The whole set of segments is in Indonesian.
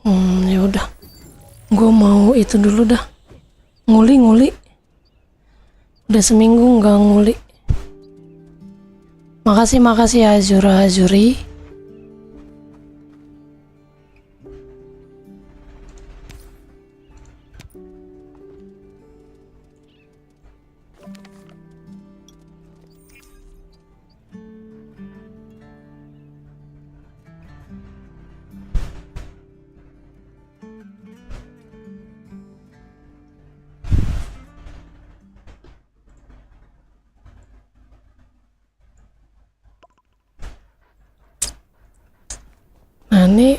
Ya udah, gue mau itu dulu dah, nguli. Udah seminggu nggak nguli. Makasih ya Azuri. Nah ini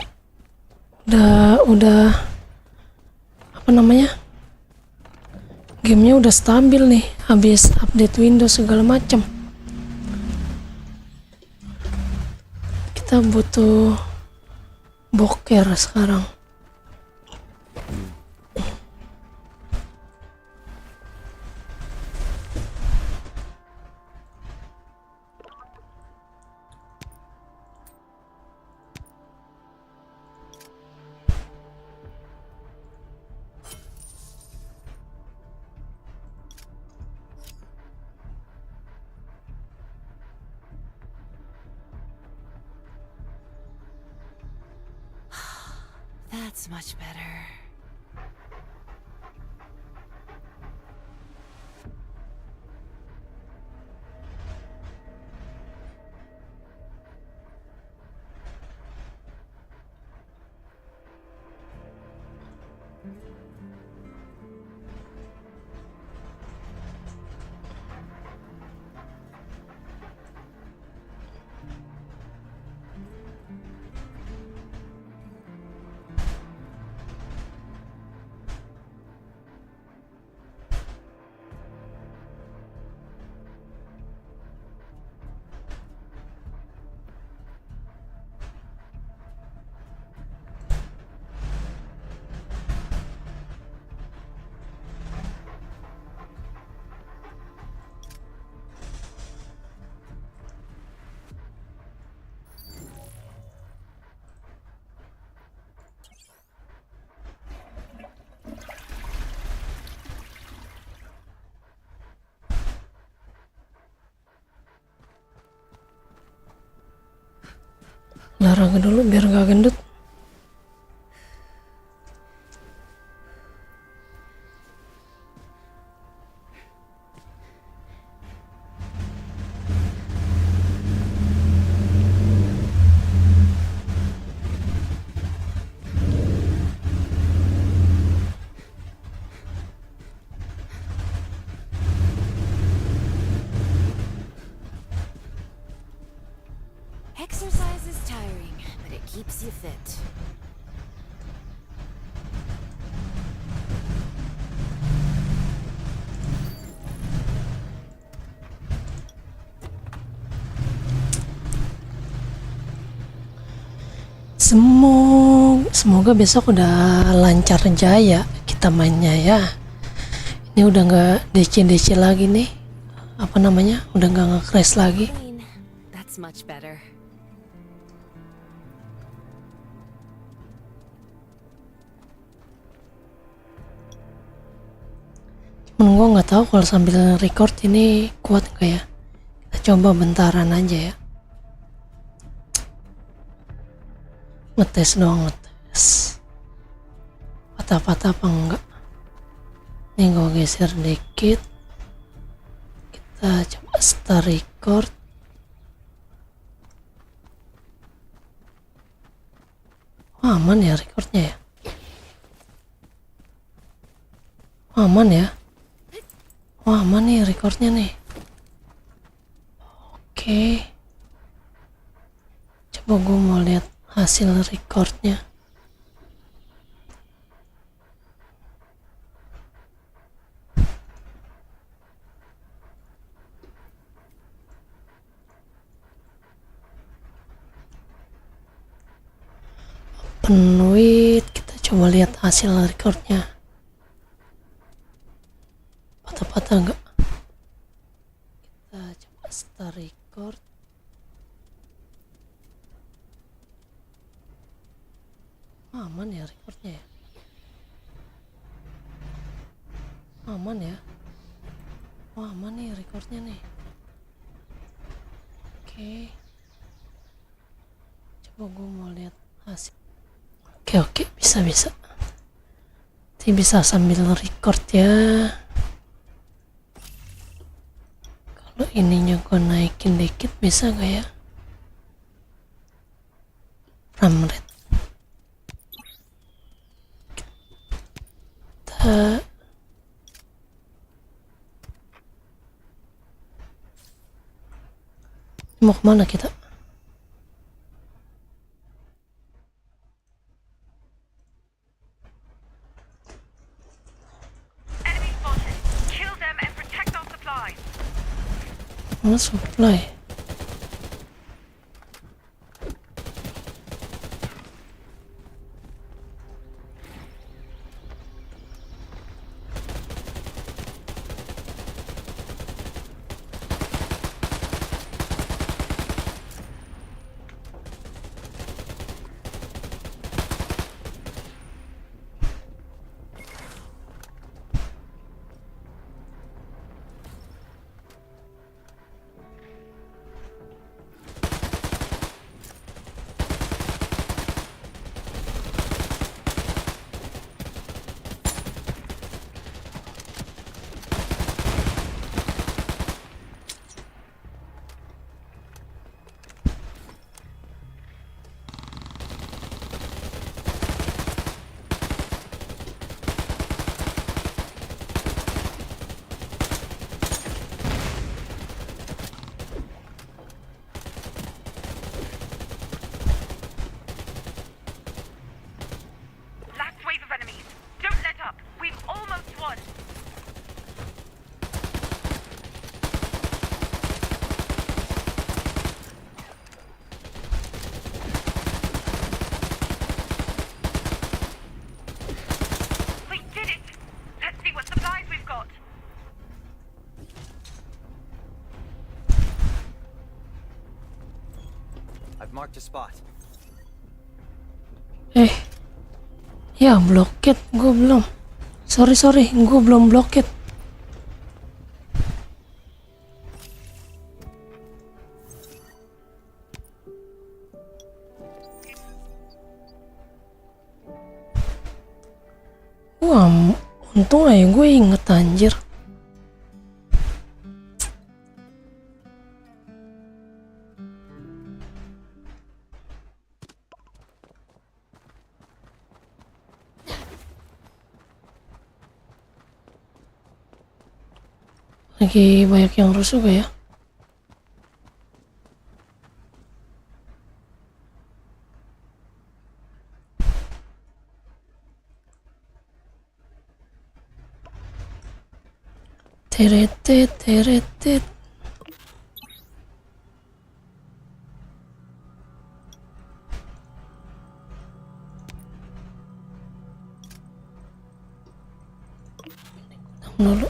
udah apa namanya? Gamenya udah stabil nih, habis update Windows segala macam. Kita butuh boker sekarang. That's much better. Olahraga dulu biar gak gendut. Exercise is tiring, but it keeps you fit. Semoga besok udah lancar jaya kita mainnya ya. Ini udah nggak DC lagi nih. Apa namanya? Udah nggak nge-crash lagi. Clean. That's much better. Cuman gue nggak tahu kalau sambil record ini kuat nggak ya. Kita coba bentaran aja ya. Ngetes doang, ngetes. Patah-patah apa enggak. Nih gue geser dikit. Kita coba start record. Oh, aman ya recordnya ya. Oh, aman ya. Wah, aman nih recordnya nih. Oke. Coba gue mau lihat hasil recordnya. Penuit, kita coba lihat hasil recordnya. Patah-patah enggak? Kita coba start record. Aman ya recordnya ya? Aman ya? Wah, aman nih recordnya nih. Oke. Coba gue mau lihat hasil. Oke, bisa. Nanti bisa sambil record ya. Kalau ininya gue naikin dikit bisa gak ya? Frame rate. Kita mau kemana kita? Enemy spotted. Kill them and protect our supplies. Mana supply? Last wave of enemies. Don't let up. We've almost won. We did it. Let's see what supplies we've got. I've marked a spot. Ya bloket, gue belum. Sorry, gue belum bloket. Wah, untung aja gue inget anjir. Lagi banyak yang rusuh gak ya? Teretet. Dulu.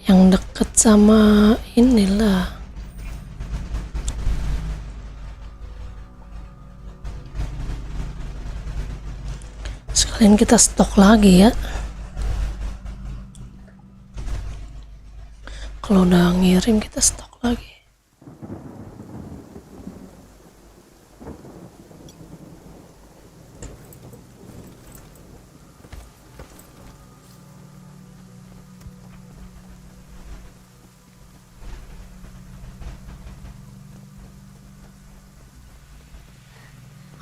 Yang deket sama inilah. Sekalian kita stok lagi ya. Kalau udah ngirim kita stok lagi.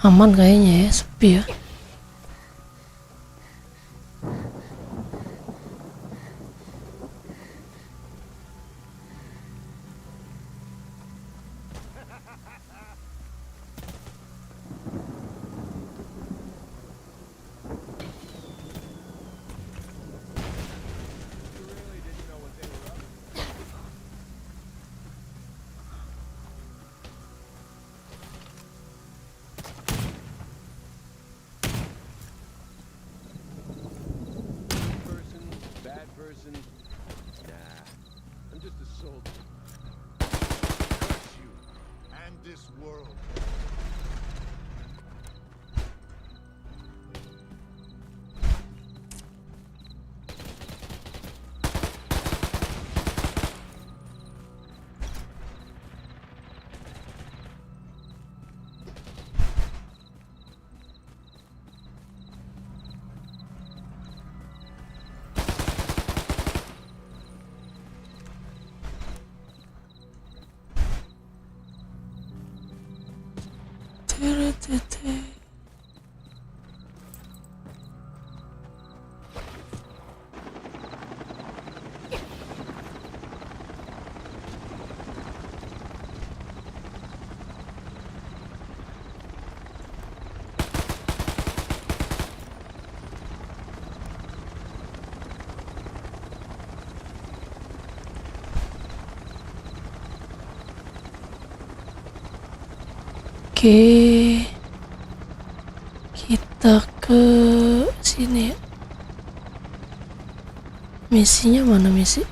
Aman kayaknya ya, sepi ya. person? Nah, I'm just a soldier. Curse you and this world. Tırıtıtı. Oke, kita ke sini ya. Misinya mana misi?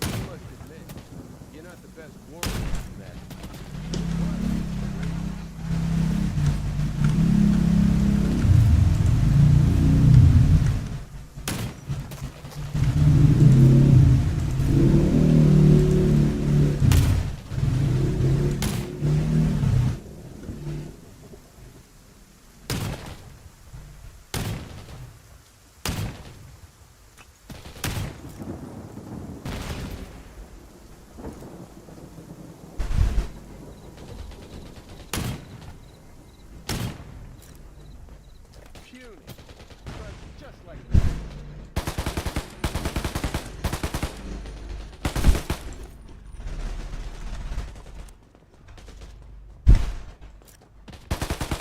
You must admit, you're not the best warrior I've met. Puny, but just like that.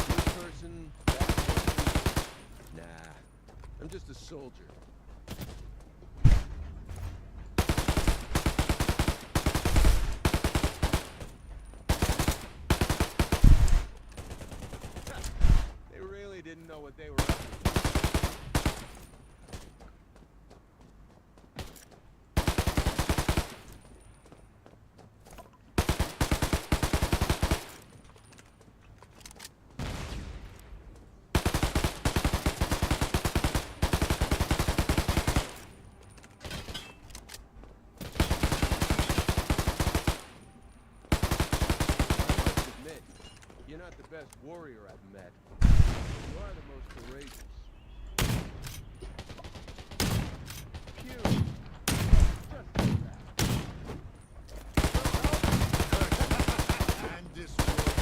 This person, that person. Nah, I'm just a soldier. They really didn't know what they were up to. Admit, you're not the best warrior I've met. You are the most courageous. Puny. Just like that. And this world.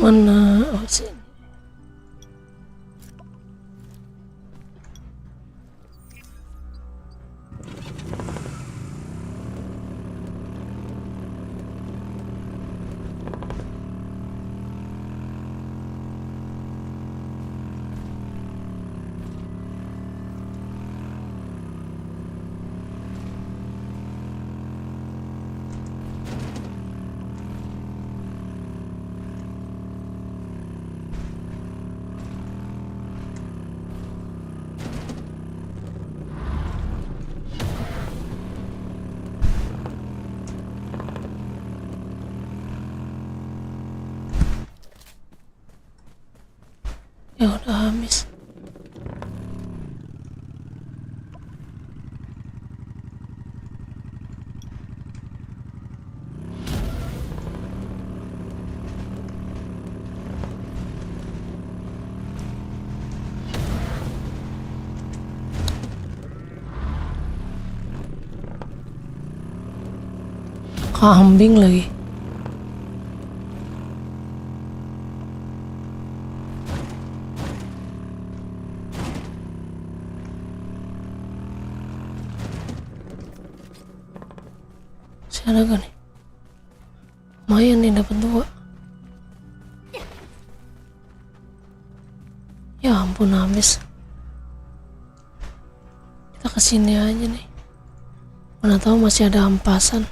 Mana? Oh sini. Ya udah habis. Kambing lagi. Ada gak nih? Lumayan nih dapat 2. Ya ampun habis. Kita kesini aja nih. Mana tahu masih ada ampasan.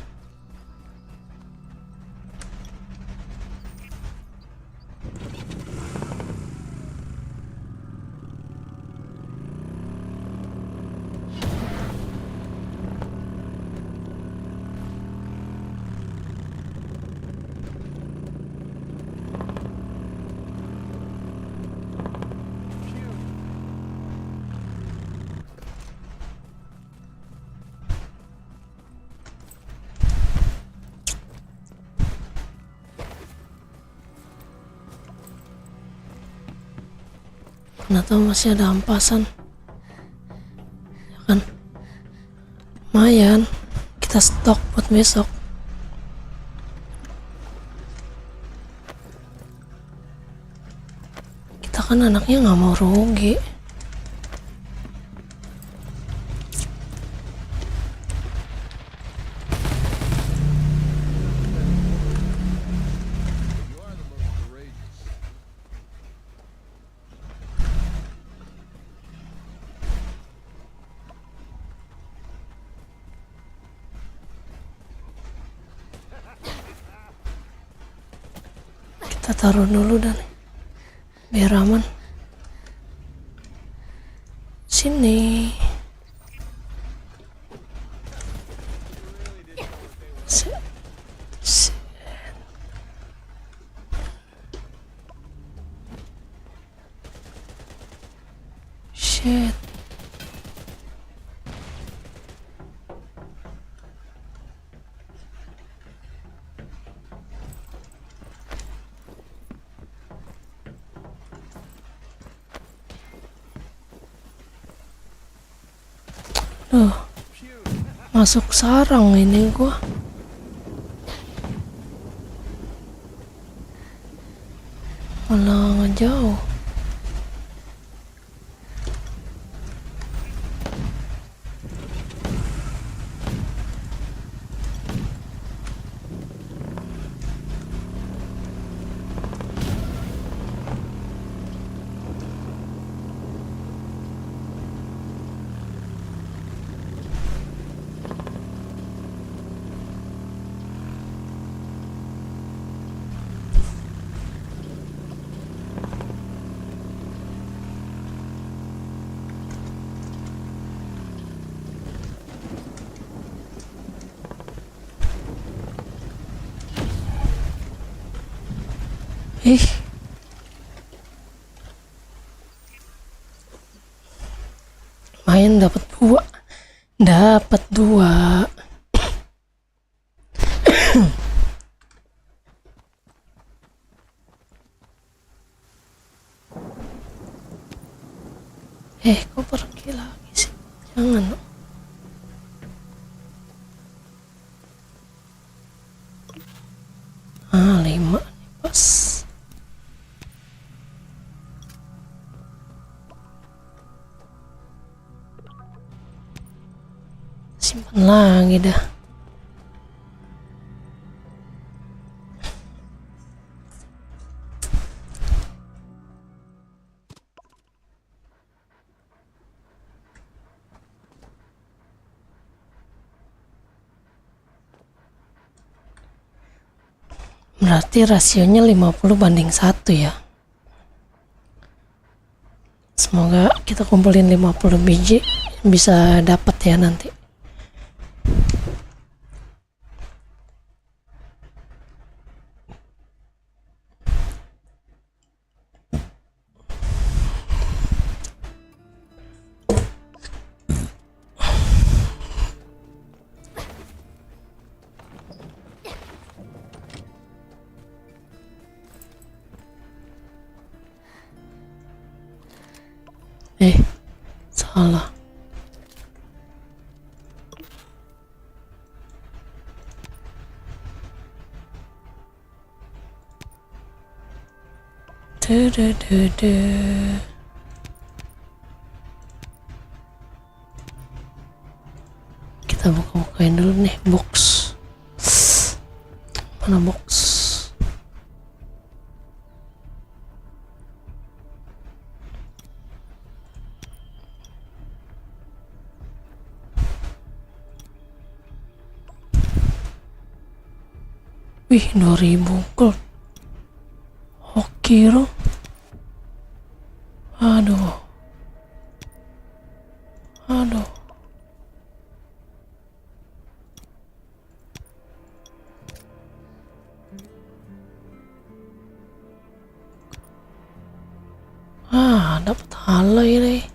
Mana tahu masih ada ampasan. Ya kan? Lumayan. Kita stok buat besok. Kita kan anaknya nggak mau rugi. You are the most courageous. Kita taruh dulu dan biar aman. Sini. Se- se- Shit. Masuk sarang ini gua. Malah ngejauh. Ih. Main dapat 2. Dapat 2. Kok pergi lagi sih? Jangan. Ah, 5 nih pas. Simpan lagi dah. Berarti rasionya 50:1 ya. Semoga kita kumpulin 50 biji bisa dapat ya nanti. Salah. Kita buka-bukain dulu nih box. Mana box? Wih, 2000 gold. Oke, bro. Aduh. Dapat alloy nih.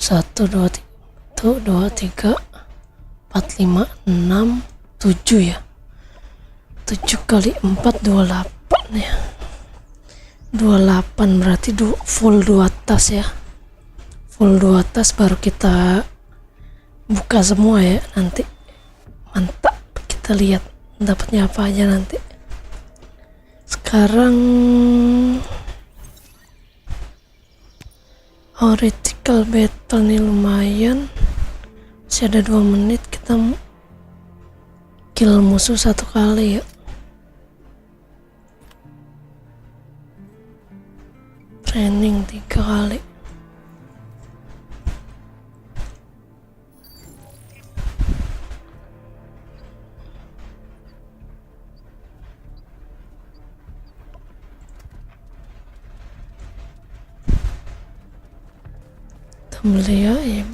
Satu, dua, tiga, 4, 5, 6, 7 ya. 7 kali 4 28 ya. 28 berarti full 2 tas ya. Full 2 tas baru kita buka semua ya nanti. Mantap, kita lihat dapatnya apa aja nanti. Sekarang Theoretical battle nih lumayan, masih ada 2 menit, kita kill musuh 1 kali ya. Training 3 kali. Beli ya.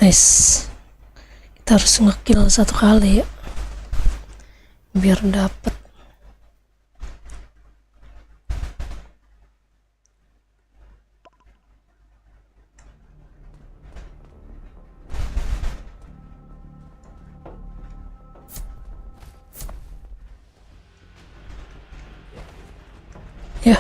Nice. Kita harus ngekill 1 kali ya, biar dapet. Ya.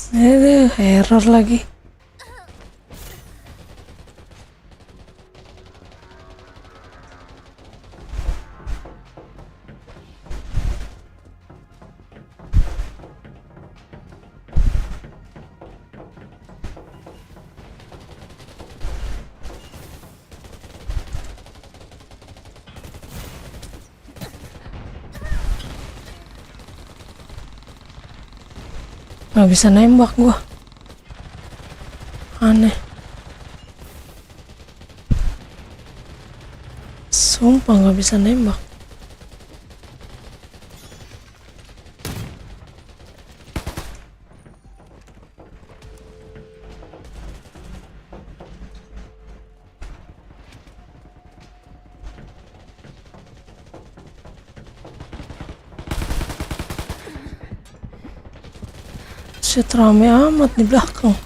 Aduh, error lagi. Nggak bisa nembak gua. Aneh. Sumpah nggak bisa nembak. Set rame amat di belakang.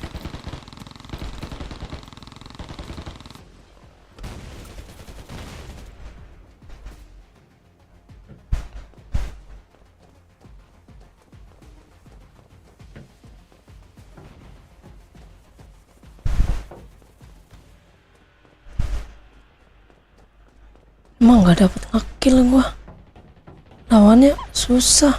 Emang nggak dapet ngekill gua. Lawannya susah.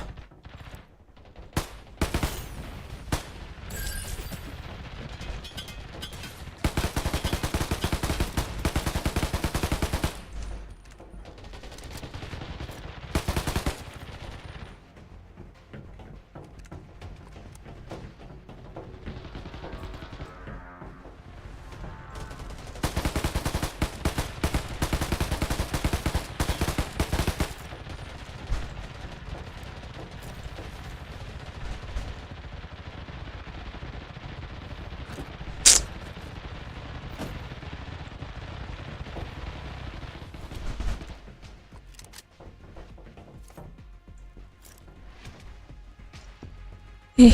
Ih.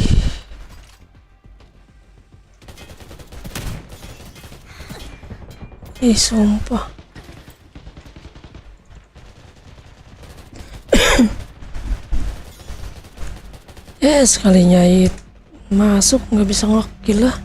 Ih, sumpah. Sekalinya masuk nggak bisa ngekill lah.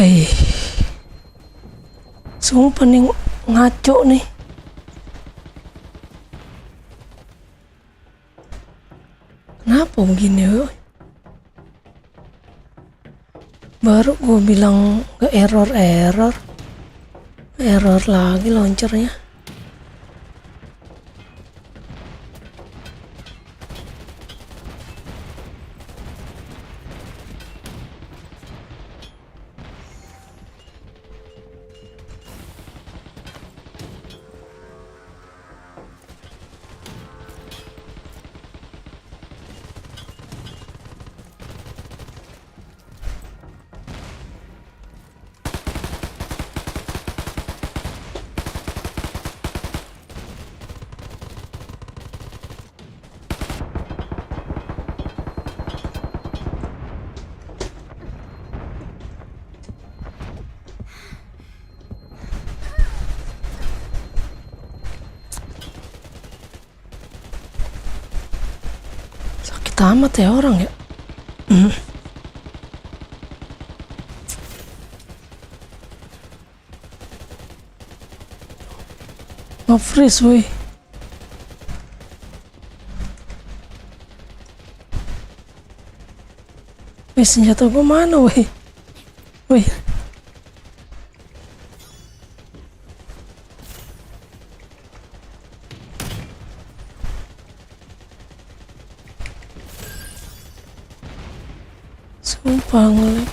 Hai. Sumpah nih ngaco nih. Kenapa begini, woy? Baru gue bilang gak error lagi launchernya. Tamat ya orang ya. Nge-freeze woi. Senjata gue mana woi? Woi. Sumpah ngelag.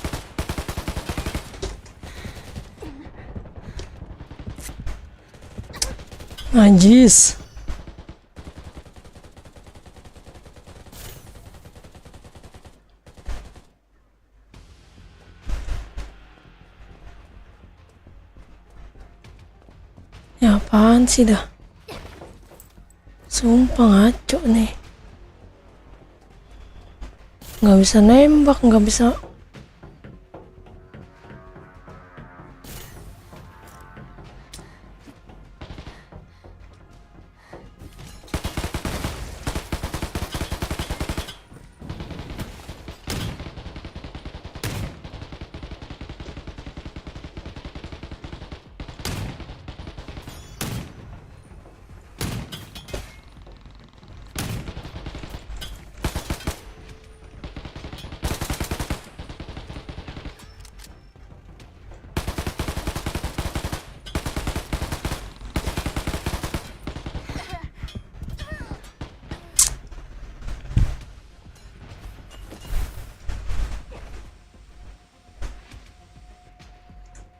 Najis. Ya apaan sih dah? Sumpah ngaco nih. Nggak bisa nembak, nggak bisa.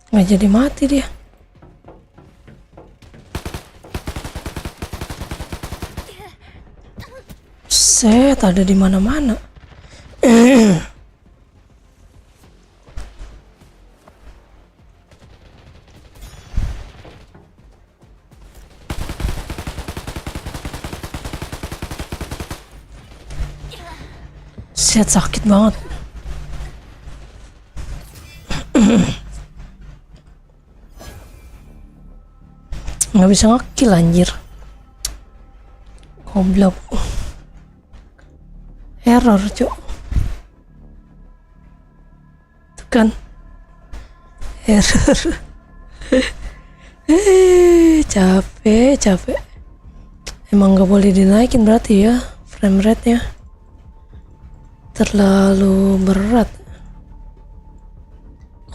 Nggak jadi mati dia. Set, ada di mana-mana. Set, sakit banget. Nggak bisa ngekill anjir. Goblok. Error cok. Tuh kan. Error. Capek. Emang nggak boleh dinaikin berarti ya frame rate-nya. Terlalu berat.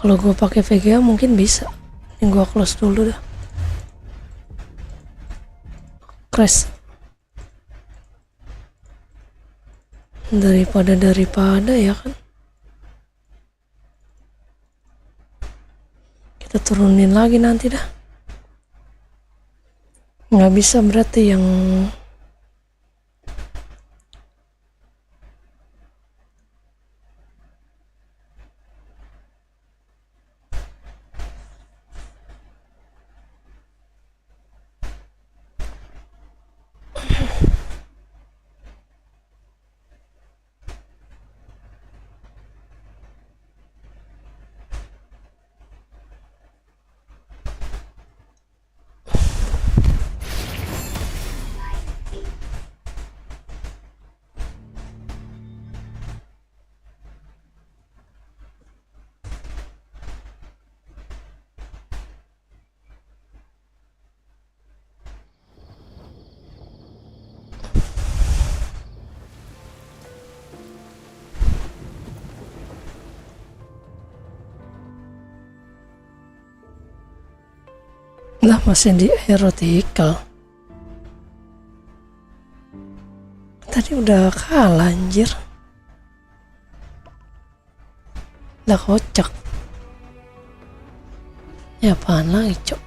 Kalau gue pakai VGA mungkin bisa. Ini gue close dulu dah. Crash. Daripada ya kan. Kita turunin lagi nanti dah. Nggak bisa berarti yang lah masih di erotikal. Tadi udah kalah anjir. Lah kocak. Ya apaan lagi cok.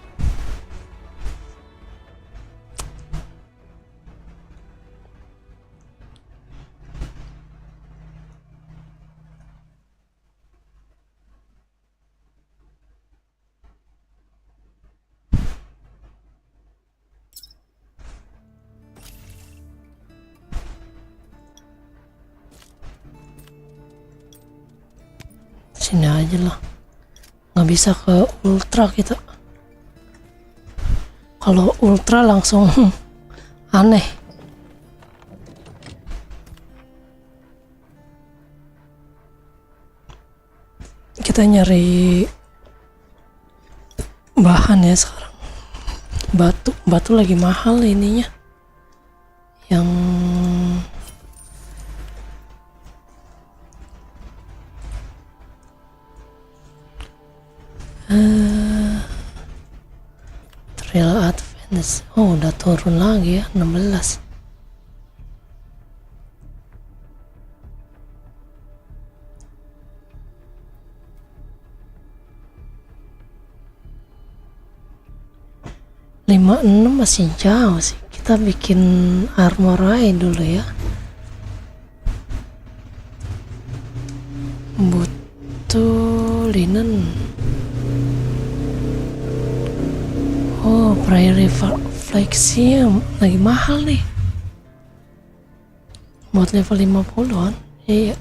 Sini aja lah, nggak bisa ke ultra kita. Kalau ultra langsung aneh. Kita nyari bahan ya sekarang. Batu lagi mahal ininya. Yang Trail Advance. Oh udah turun lagi ya 16. Lima enam masih jauh sih. Kita bikin armor aja dulu ya. Butuh linen. Oh, Prairie Flexium lagi mahal nih. Buat level 50-an. Iya.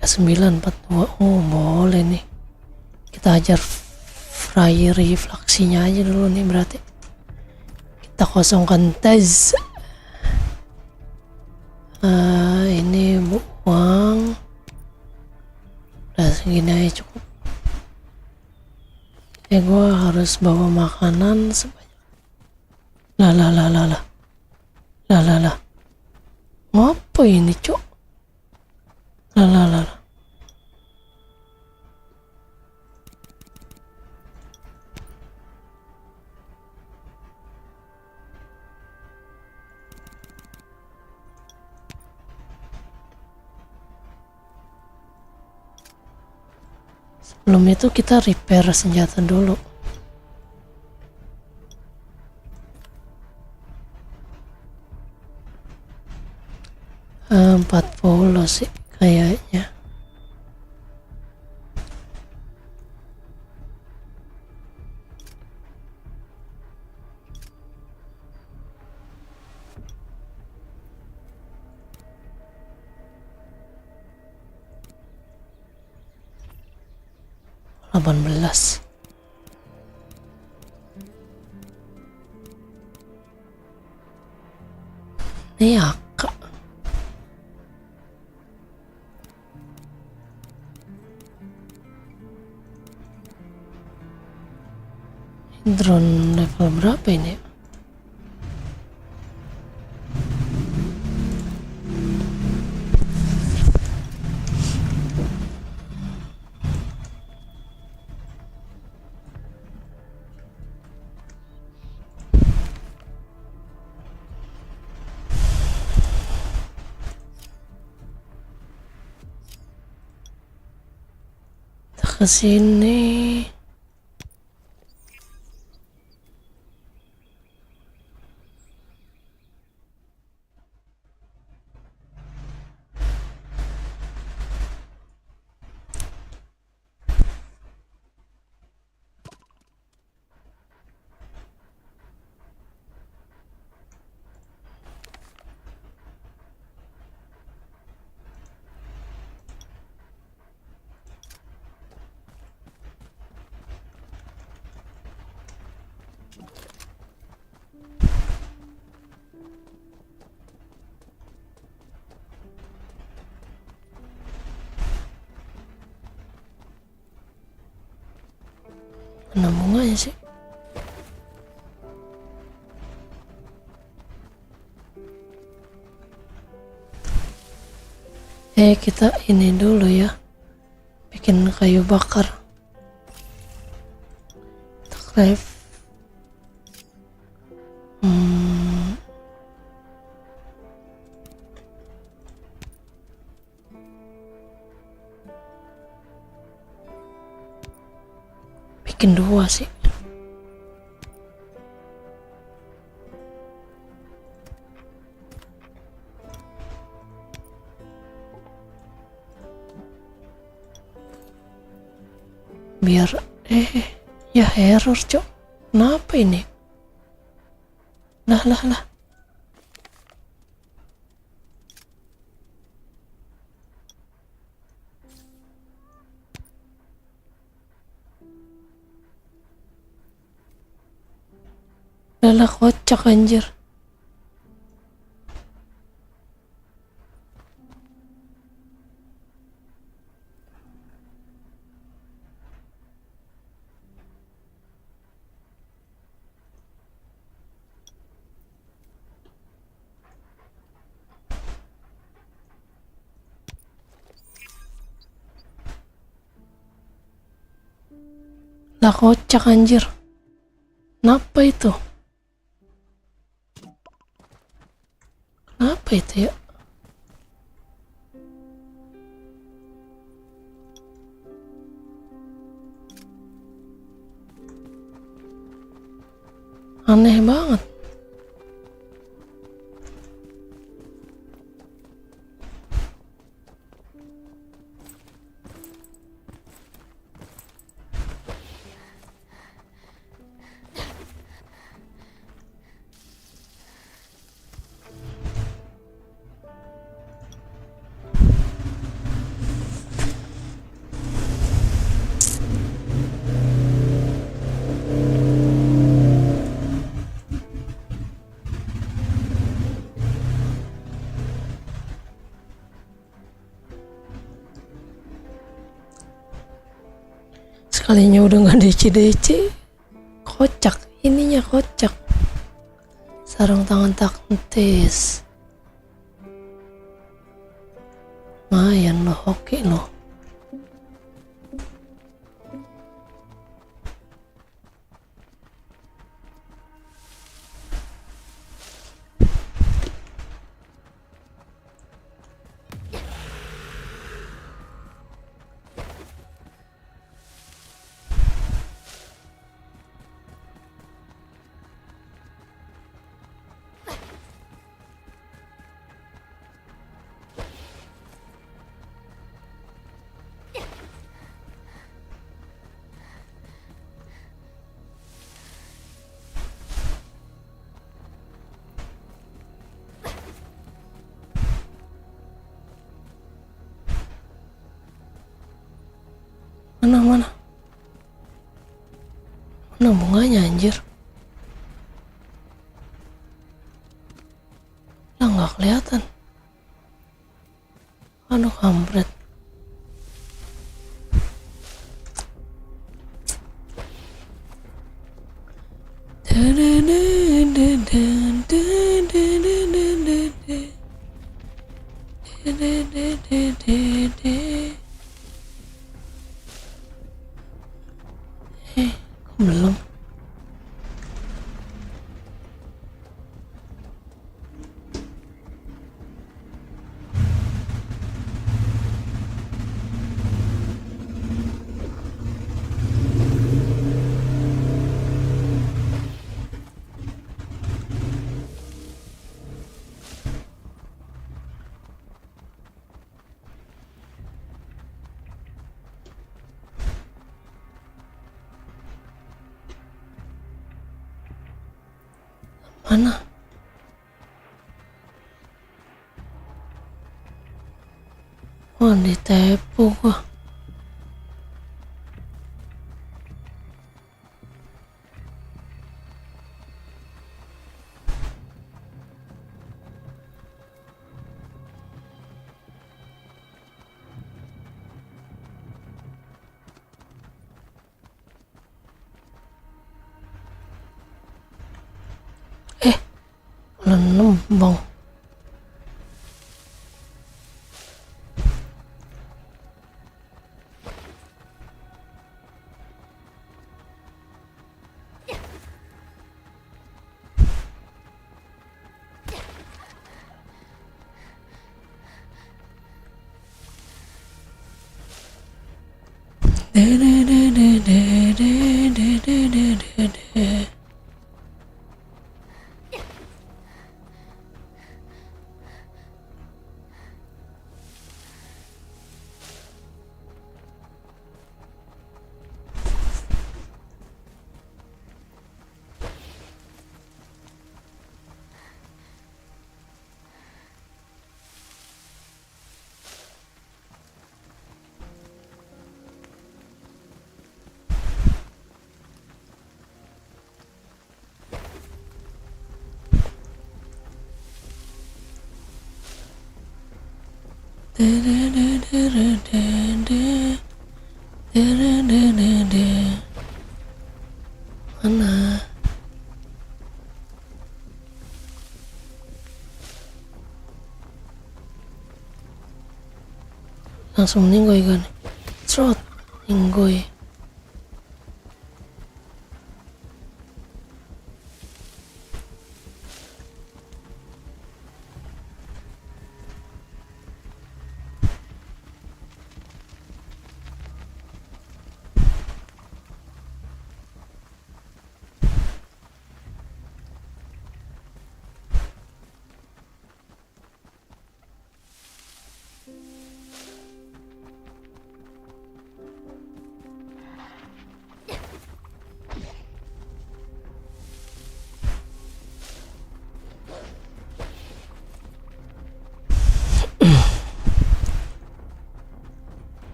3942. Oh boleh nih, kita ajar fry refleksinya aja dulu nih. Berarti kita kosongkan tes. Ini buang, udah segini aja cukup. Gue harus bawa makanan sebanyak. Lah. Ngapa ini cok? Lah. Sebelum itu kita repair senjata dulu. Eh, 40 sih kayaknya. Delapan belas. Ini akak. Ini drone level berapa ini? Ke sini. Mana bunganya sih? Kita ini dulu ya, bikin kayu bakar. Kita craft. Bikin 2 sih. Biar ya error cok. Kenapa ini? Lah. Lah kocak anjir. Lah kocak anjir. Kenapa itu? Kenapa itu ya? Aneh banget. Sekalinya udah nggak DC, kocak, ininya kocak. Sarung tangan taktis. Lumayan loh, oke loh. Mana bunganya anjir? Lah nggak kelihatan. Aduh kampret. Kok belum? Mana? Wah, ditepu gua. Nembang. Mana? Langsung ninggoy kan? Trot, ninggoy.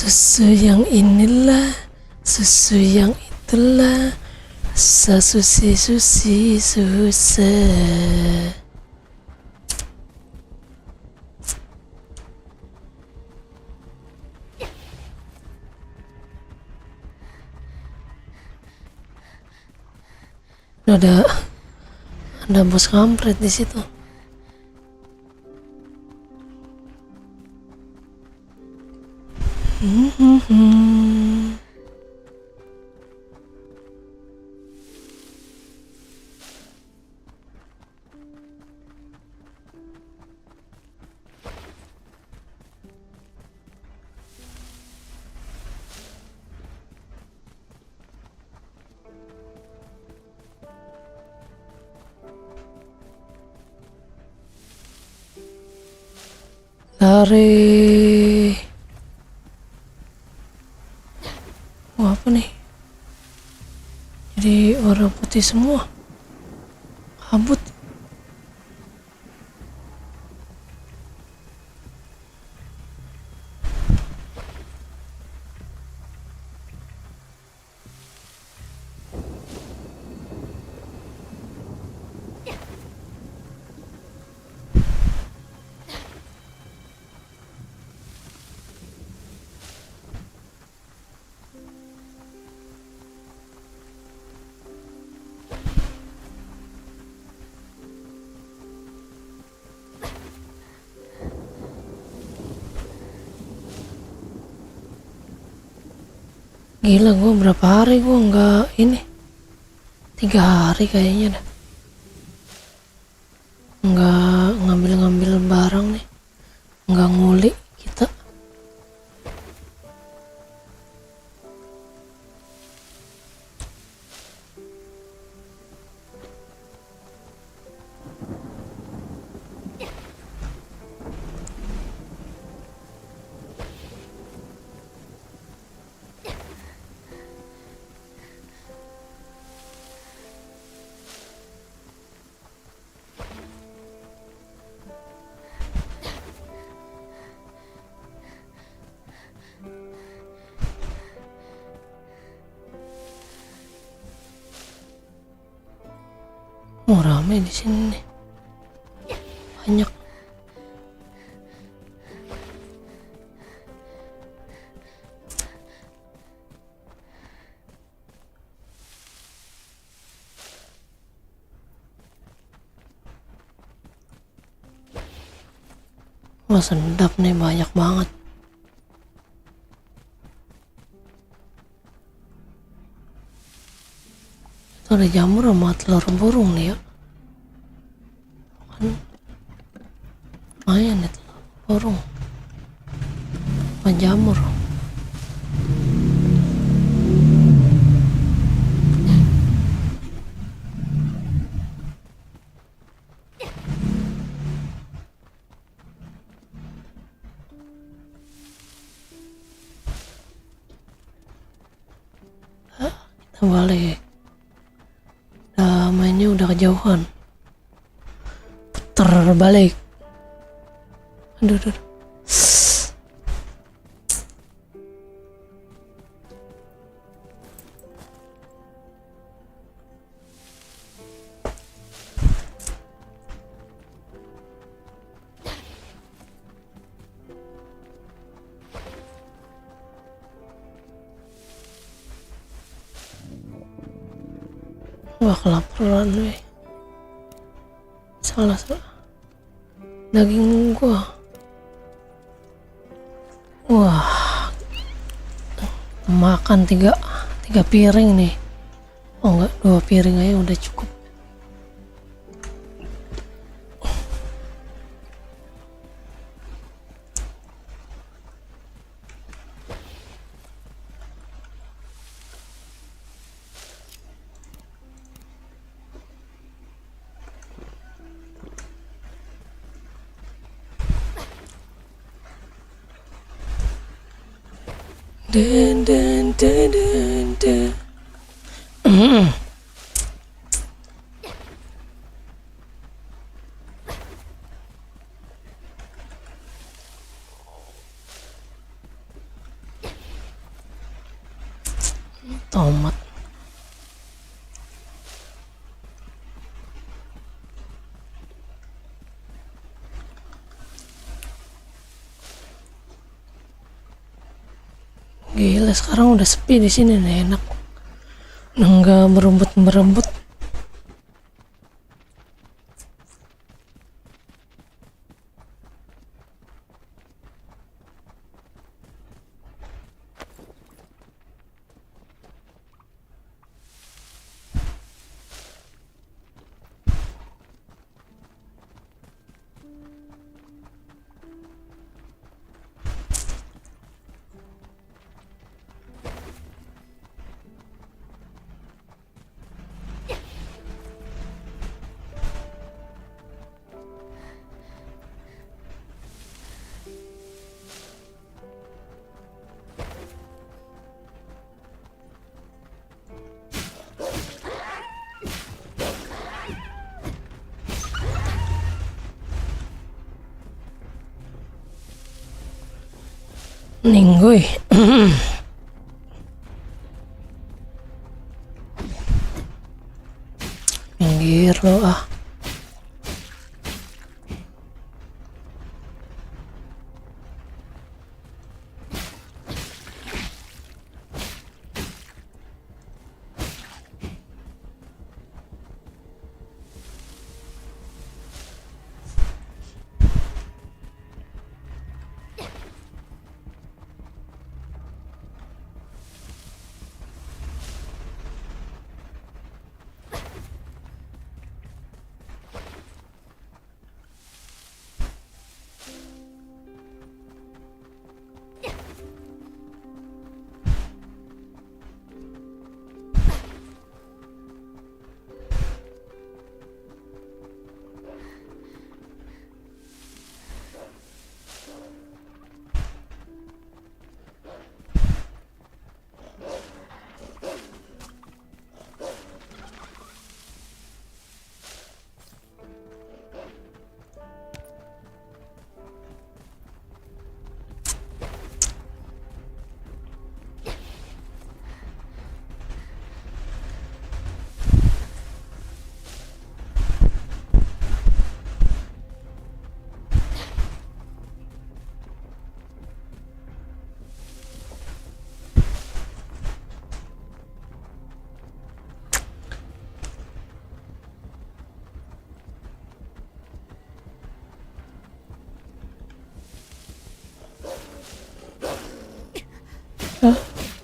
Susu yang inilah, susu yang itulah, susi susi susah. Ada bos kampret di situ. Lari. Wah, apa nih? Jadi warna putih semua. Kabut. Gila, gue berapa hari gue nggak ini, 3 hari kayaknya dah nggak ngambil barang nih, nggak ngulik kita. Oh, rame di sini nih. Banyak. Wah, sedap nih, banyak banget. Itu ada jamur sama telur burung nih ya. Kan lumayan nih telur burung sama jamur. Kita balik. Mainnya udah kejauhan. Puter balik. Aduh. Wah, kelaparan weh. Salah. Daging gua. Wah, makan tiga piring nih. Oh enggak, 2 piring aja udah cukup. Den. tomat. Gila, sekarang udah sepi di sini nih, enak. Nggak berebut. Ninggoy. Minggir lo ah.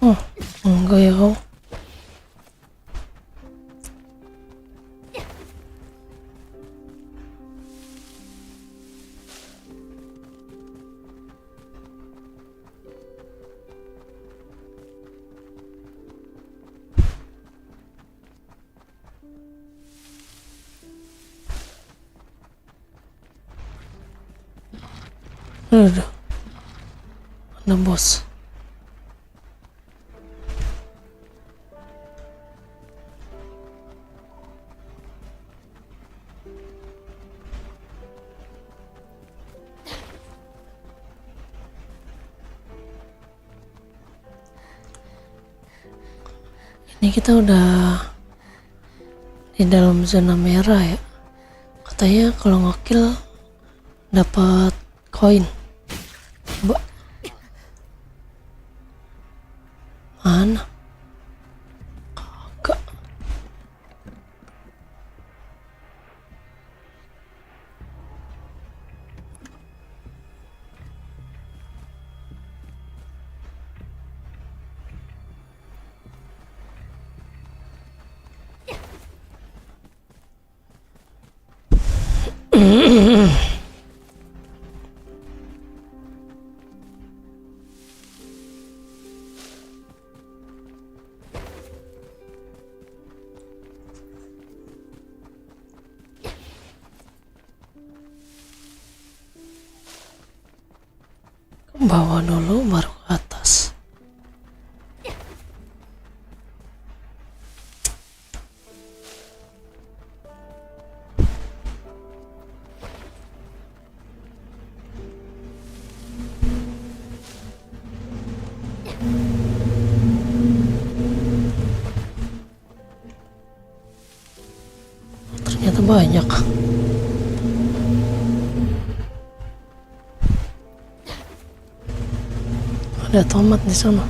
Oh, enggak ya kau. Aduh, ada bos. Ini kita udah di dalam zona merah ya. Katanya kalau ngekill dapat koin. Coba. Mana? Kagak. Bawah dulu baru ke atas. banyak. Ada tomat di sana.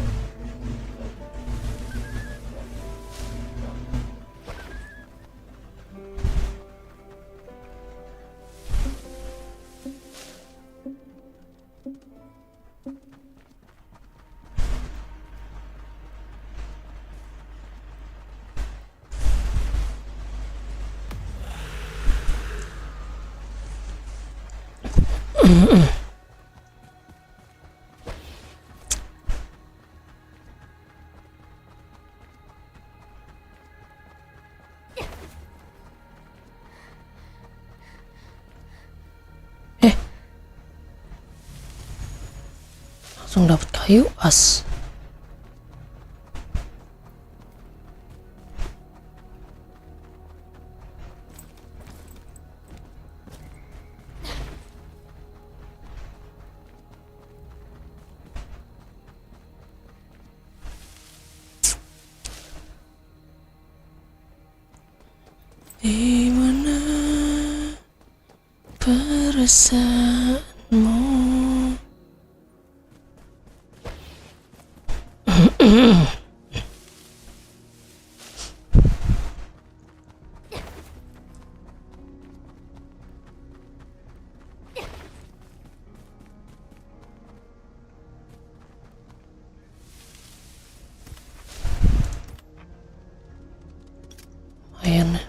Langsung dapat kayu as. Di mana perasaanmu? Lumayan.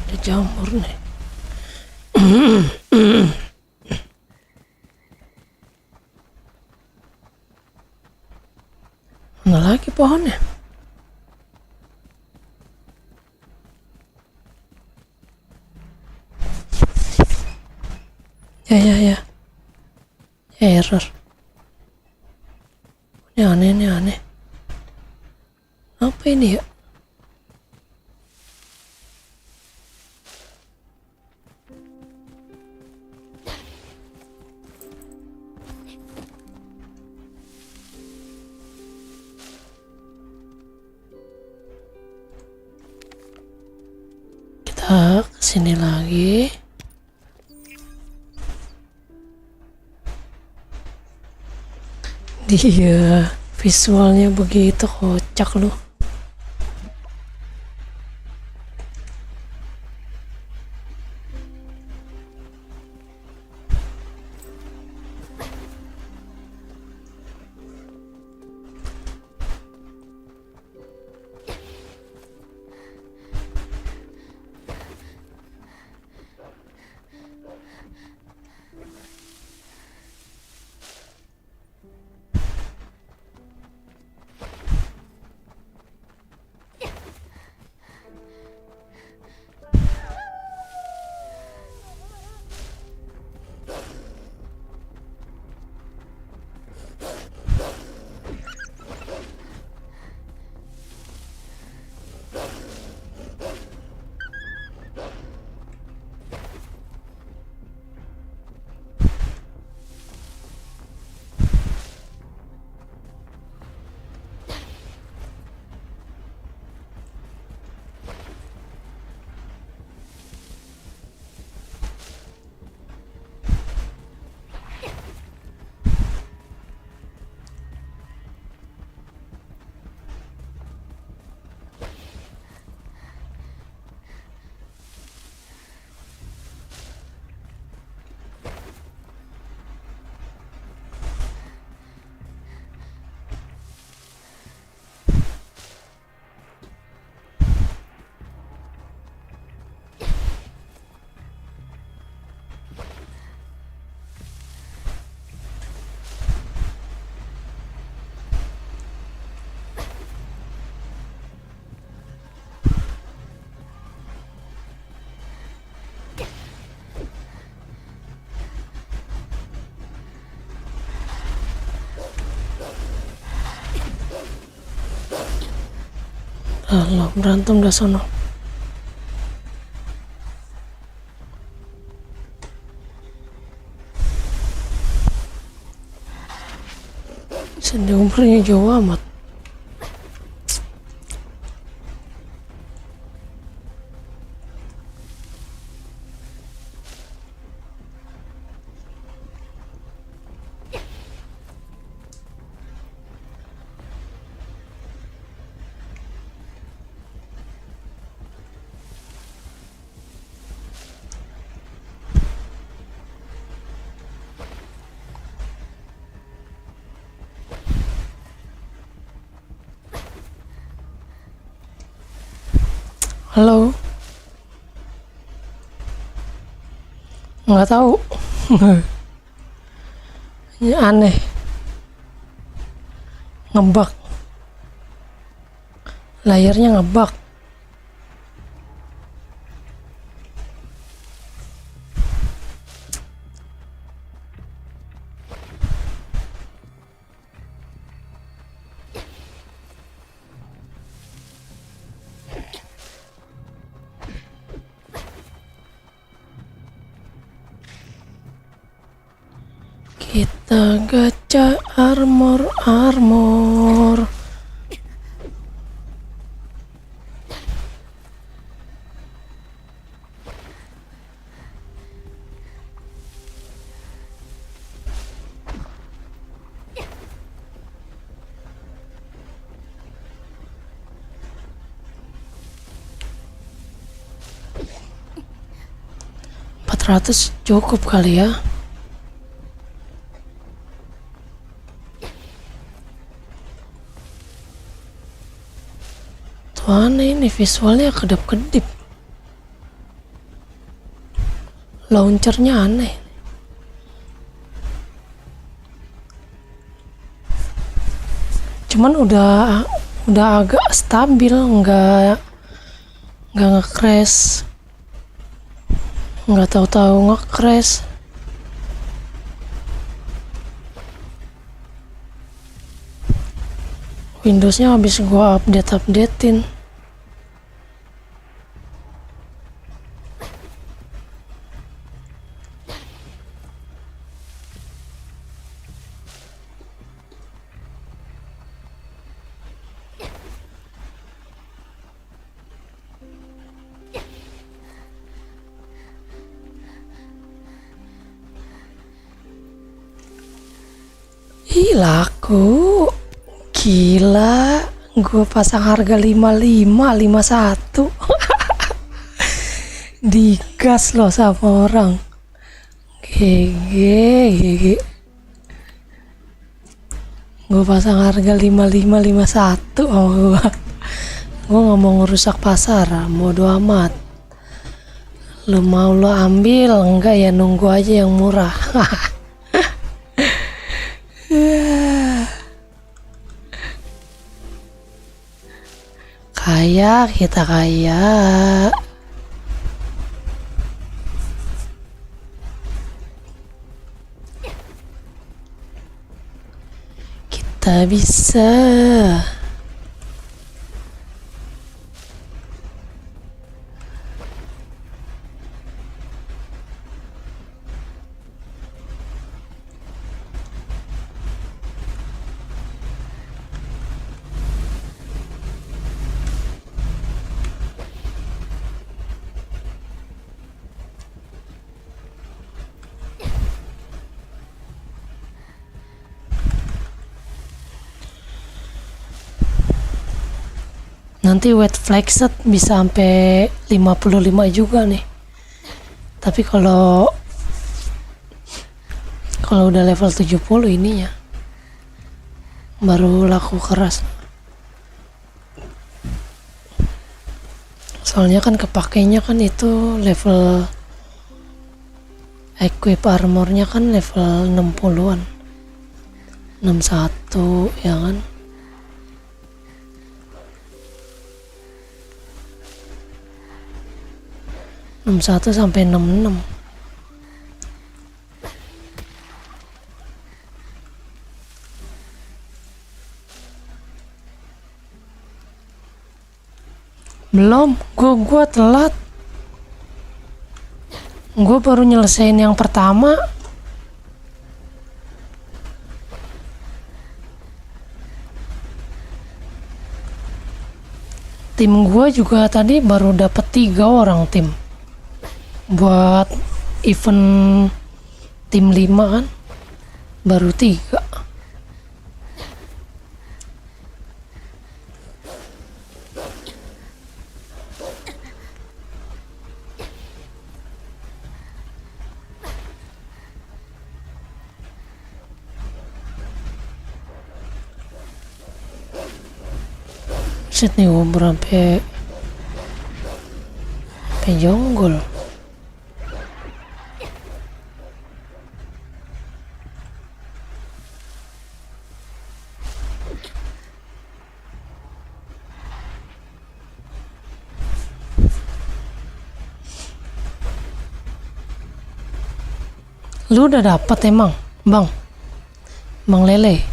Ada jamur nih. Mana lagi pohonnya? Ya. Error. Ini aneh. Apa ini ya? Kita kesini lagi. Dia visualnya begitu kocak loh. Lo berantem dah sono. Sendiri umurnya jauh amat. Halo. Nggak tahu. Ini aneh. Ngebug. Layarnya ngebug. Kita gacha armor. Ratus cukup kali ya. Tuh aneh ini visualnya kedap-kedip. Launchernya aneh. Cuman udah agak stabil, nggak nge-crash. Nggak tahu-tahu nge-crash. Windowsnya habis gua updatein. Ih, laku. Gila, gue pasang harga 51. Digas loh sama orang. GG. Gue pasang harga 51 sama gue. Gue gak mau ngerusak pasar, bodo amat. Lu mau lo ambil, enggak ya nunggu aja yang murah. Kita kaya. Kita bisa. Nanti wet flexed bisa sampai 55 juga nih. Tapi kalau udah level 70 ininya baru laku keras. Soalnya kan kepakainya kan itu level equip armornya kan level 60-an. 61 ya kan. 61 sampai 66. Belum, gua telat. Gua baru nyelesain yang pertama. Tim gua juga tadi baru dapet 3 orang tim buat event tim 5 kan, baru 3. Set nih umur sampai jonggol. Lu udah dapat emang, Bang? Bang Lele.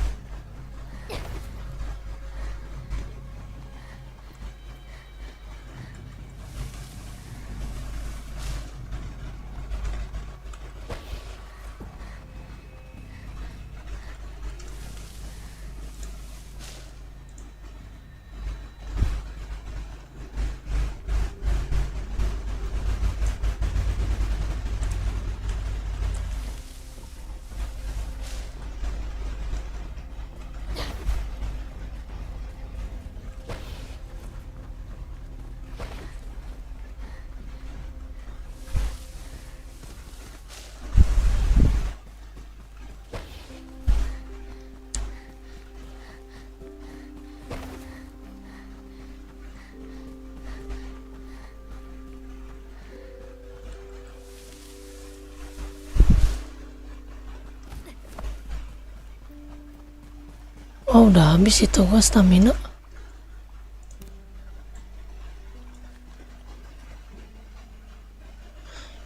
Oh, udah habis itu gua stamina.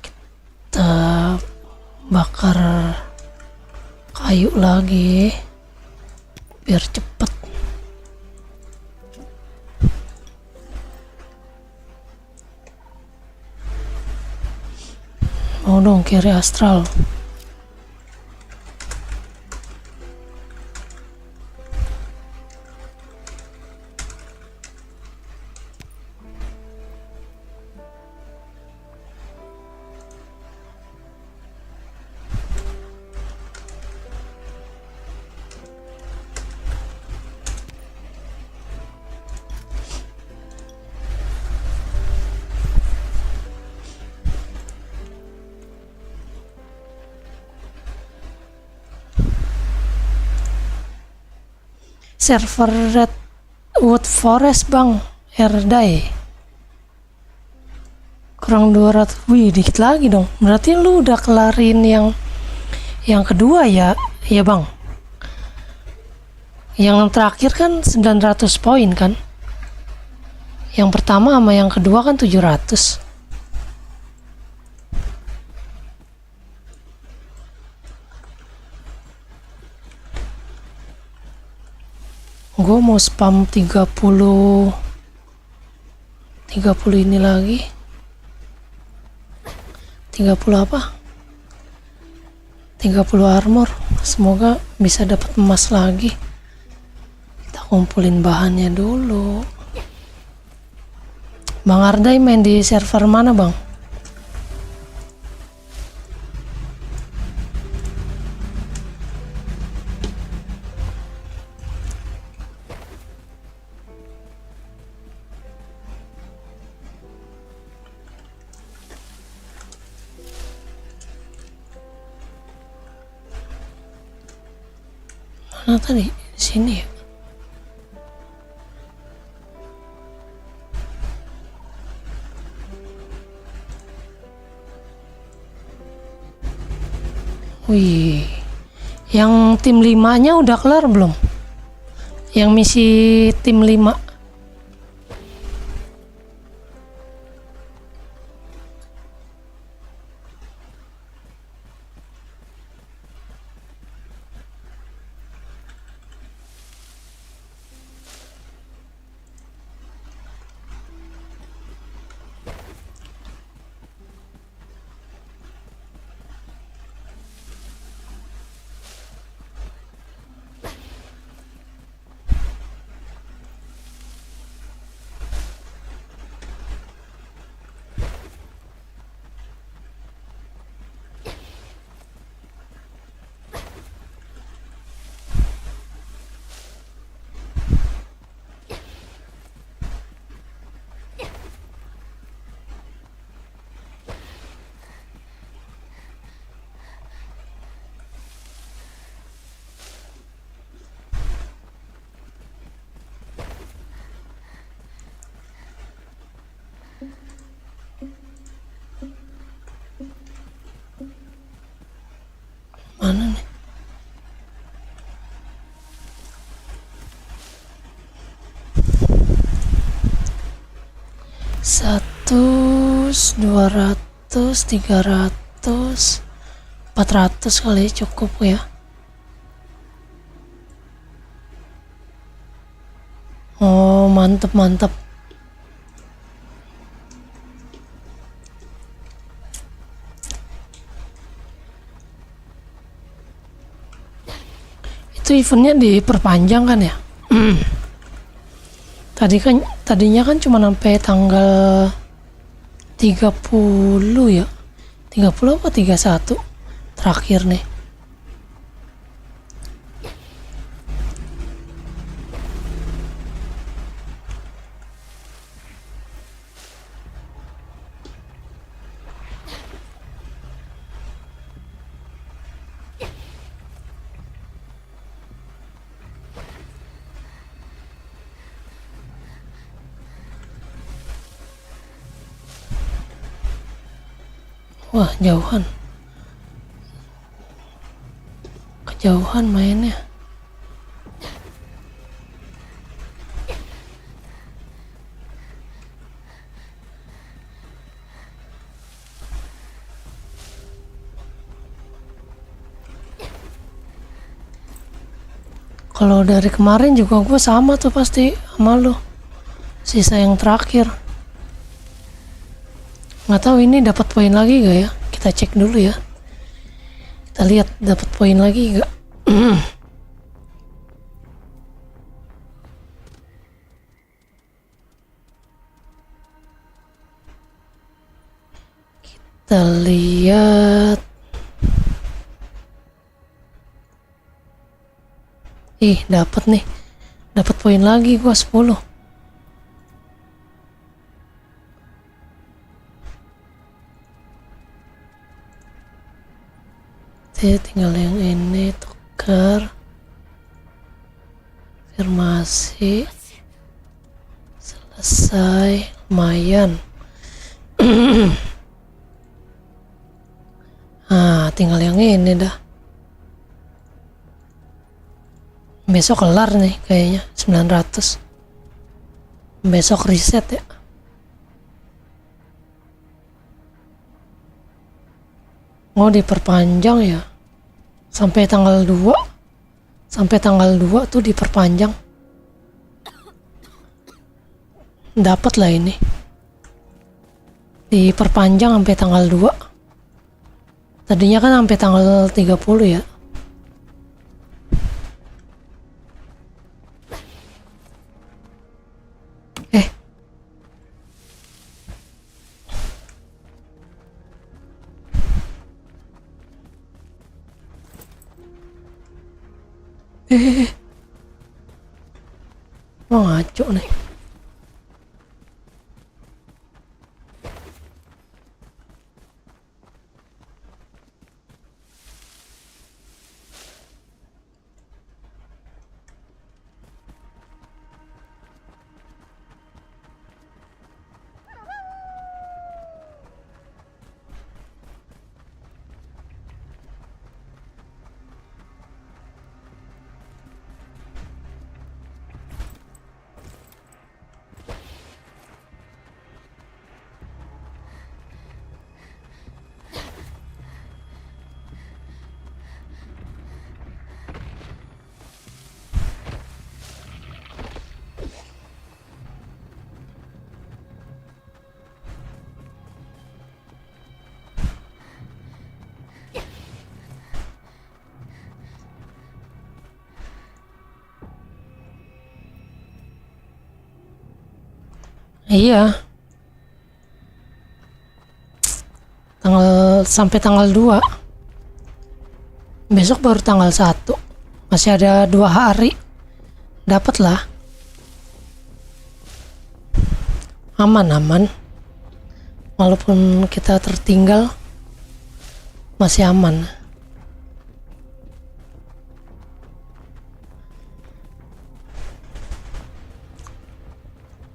Kita bakar kayu lagi biar cepet. Mau dong kiri astral. Server Redwood Forest bang, Erdai kurang 200. Wih, dikit lagi dong. Berarti lu udah kelarin yang kedua ya bang. Yang terakhir kan 900 poin kan. Yang pertama sama yang kedua kan 700. Gue mau spam 30 ini lagi. 30 apa? 30 armor. Semoga bisa dapat emas lagi. Kita kumpulin bahannya dulu. Bang Ardai main di server mana, Bang? Mana tadi? Sini ya? Wih, yang tim 5-nya udah kelar belum? Yang misi tim 5. 100, 200, 300, 400 kali cukup ya. Oh, mantep mantep. Itu eventnya diperpanjang kan ya? Tadinya kan cuma sampai tanggal 30 ya. 30 apa 31 terakhir nih. Wah, kejauhan mainnya. Kalau dari kemarin juga gue sama tuh pasti sama lo. Sisa yang terakhir. Nggak tahu ini dapat poin lagi gak ya? Kita cek dulu ya. Kita lihat dapat poin lagi gak? Kita lihat. Ih, dapat nih. Dapat poin lagi gua 10. Tinggal yang ini tukar. Afirmasi. Selesai, lumayan. Tinggal yang ini dah. Besok kelar nih kayaknya 900. Besok reset ya. Mau diperpanjang ya sampai tanggal 2. Sampai tanggal 2 tuh diperpanjang. Dapat lah ini. Diperpanjang sampai tanggal 2. Tadinya kan sampai tanggal 30 ya. Mau ngaco nih. Iya. Sampai tanggal 2. Besok baru tanggal 1. Masih ada 2 hari. Dapat lah. Aman. Walaupun kita tertinggal, masih aman.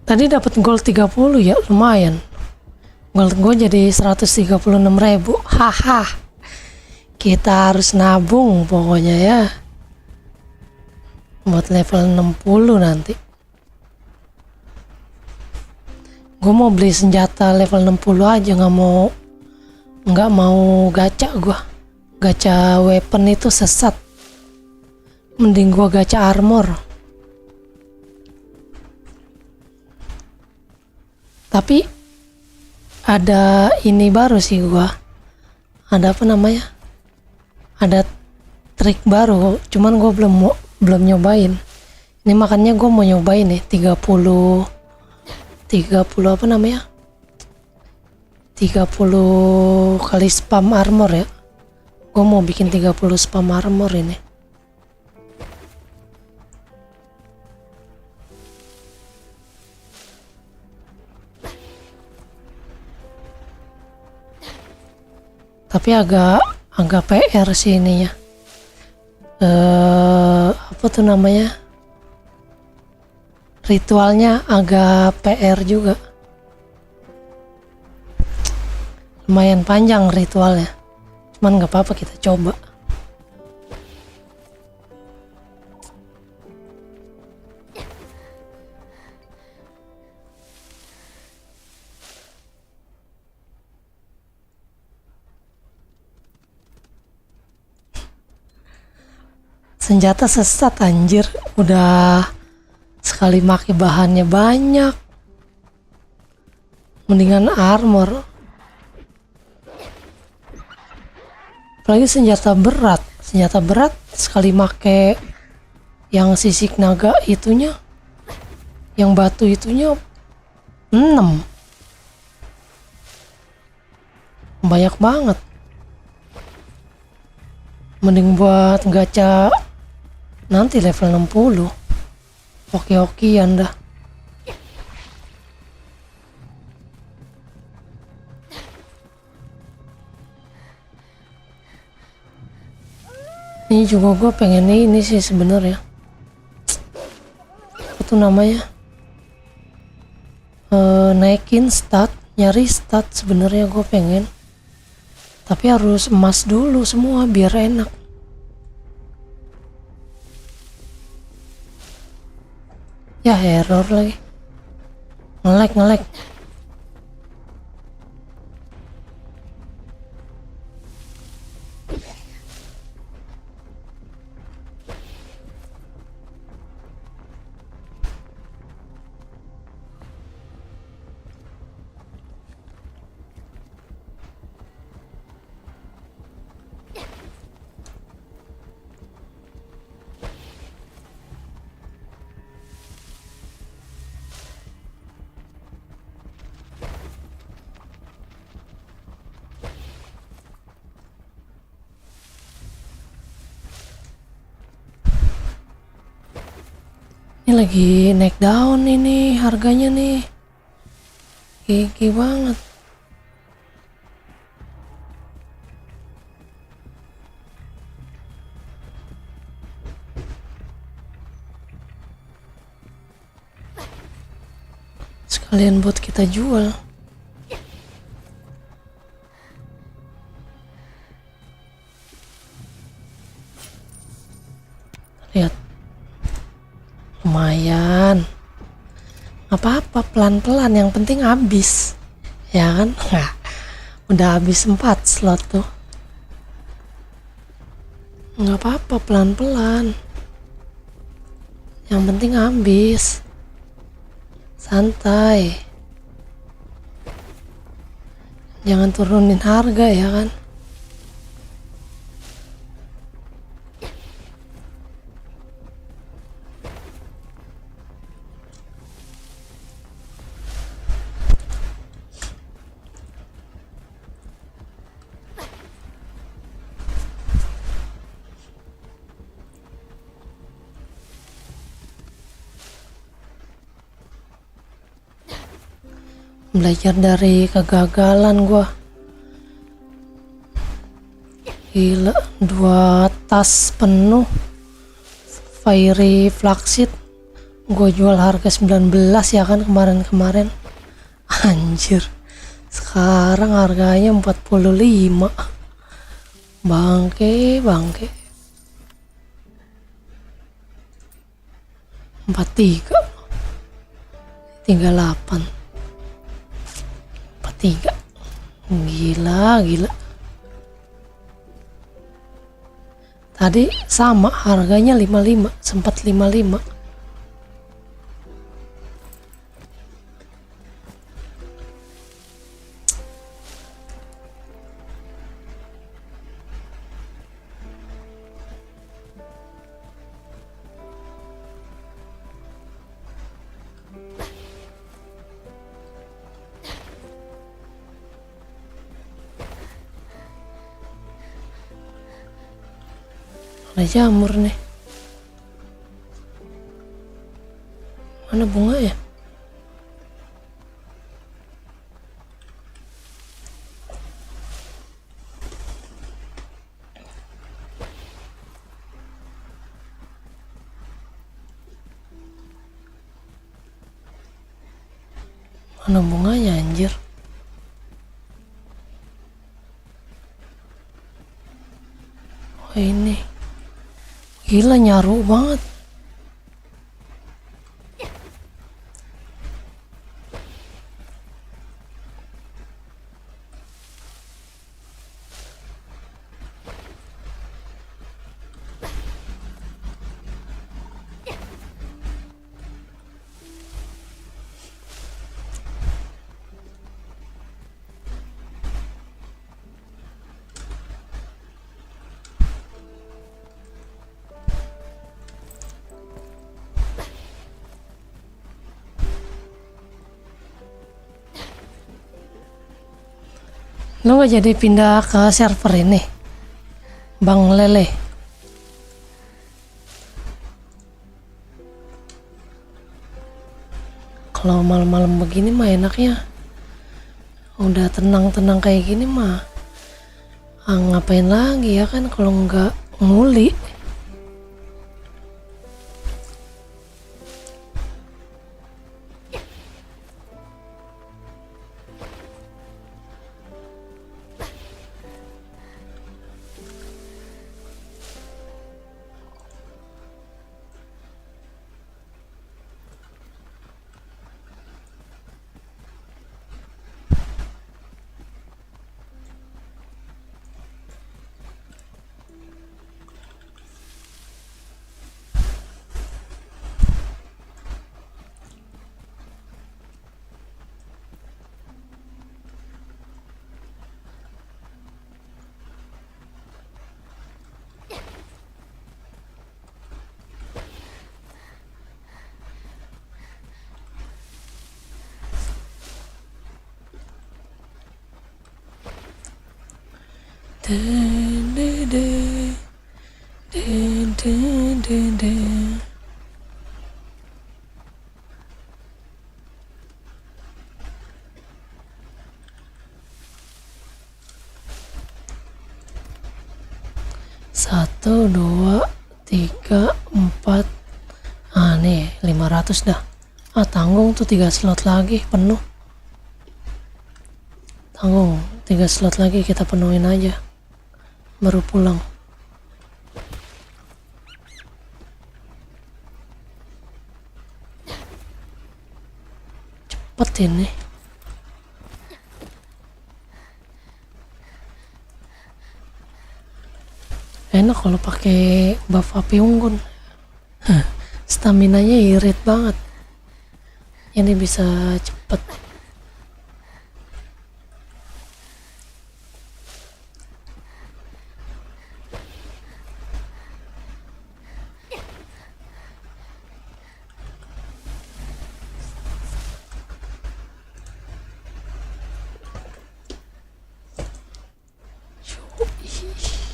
Tadi dapat gold 30 ya, lumayan. Gold gue jadi 136.000. Haha. Kita harus nabung pokoknya ya. Buat level 60 nanti. Gue mau beli senjata level 60 aja, nggak mau gacha gue. Gacha weapon itu sesat. Mending gue gacha armor. Tapi ada ini baru sih gue. Ada apa namanya? Ada trik baru, cuman gue belum nyobain. Ini makanya gue mau nyobain nih 30 apa namanya? 30 kali spam armor ya. Gue mau bikin 30 spam armor ini. Tapi agak PR sih ininya. Apa tuh namanya? Ritualnya agak PR juga. Lumayan panjang ritualnya. Cuman nggak apa-apa, kita coba. Senjata sesat anjir, udah sekali make bahannya banyak. Mendingan armor. Apalagi senjata berat sekali make yang sisik naga itunya, yang batu itunya 6. Banyak banget. Mending buat gacha nanti level 60. Oke-okean dah. Ini juga gue pengen ini sih sebenarnya. Apa tuh namanya? Naikin stat, nyari stat sebenarnya gue pengen. Tapi harus emas dulu semua biar enak. Ya error lagi. Nge-lag. Ini lagi naik daun ini harganya nih. Gigi banget. Sekalian buat kita jual. Lihat. Lumayan. Apa-apa, pelan-pelan, yang penting habis. Ya kan? Nah, udah habis 4 slot tuh. Nggak apa-apa, pelan-pelan. Yang penting habis. Santai. Jangan turunin harga ya kan? Belajar dari kegagalan gua. Gila, 2 tas penuh Fiery Flaxseed gue jual harga 19 ya kan kemarin. Anjir, sekarang harganya 45. Bangke 43 38. 3. Gila. Tadi sama harganya 55, sempat 55. Ada jamur nih. Mana bunga ya? Mana bunganya anjir? Oh ini. Gila nyaru banget. Lo gak jadi pindah ke server ini, Bang Lele? Kalau malam-malam begini mah enaknya udah tenang-tenang kayak gini mah ngapain lagi ya kan kalau nggak nguli. Dun, dun, dun. Dun, dun, dun, dun. Satu, dua, tiga, 4. Nih 500 dah. Tanggung tuh 3 slot lagi penuh. Tanggung 3 slot lagi kita penuhin aja. Baru pulang. Cepet ini. Enak kalau pakai buff api unggun. Staminanya irit banget. Ini bisa cepet.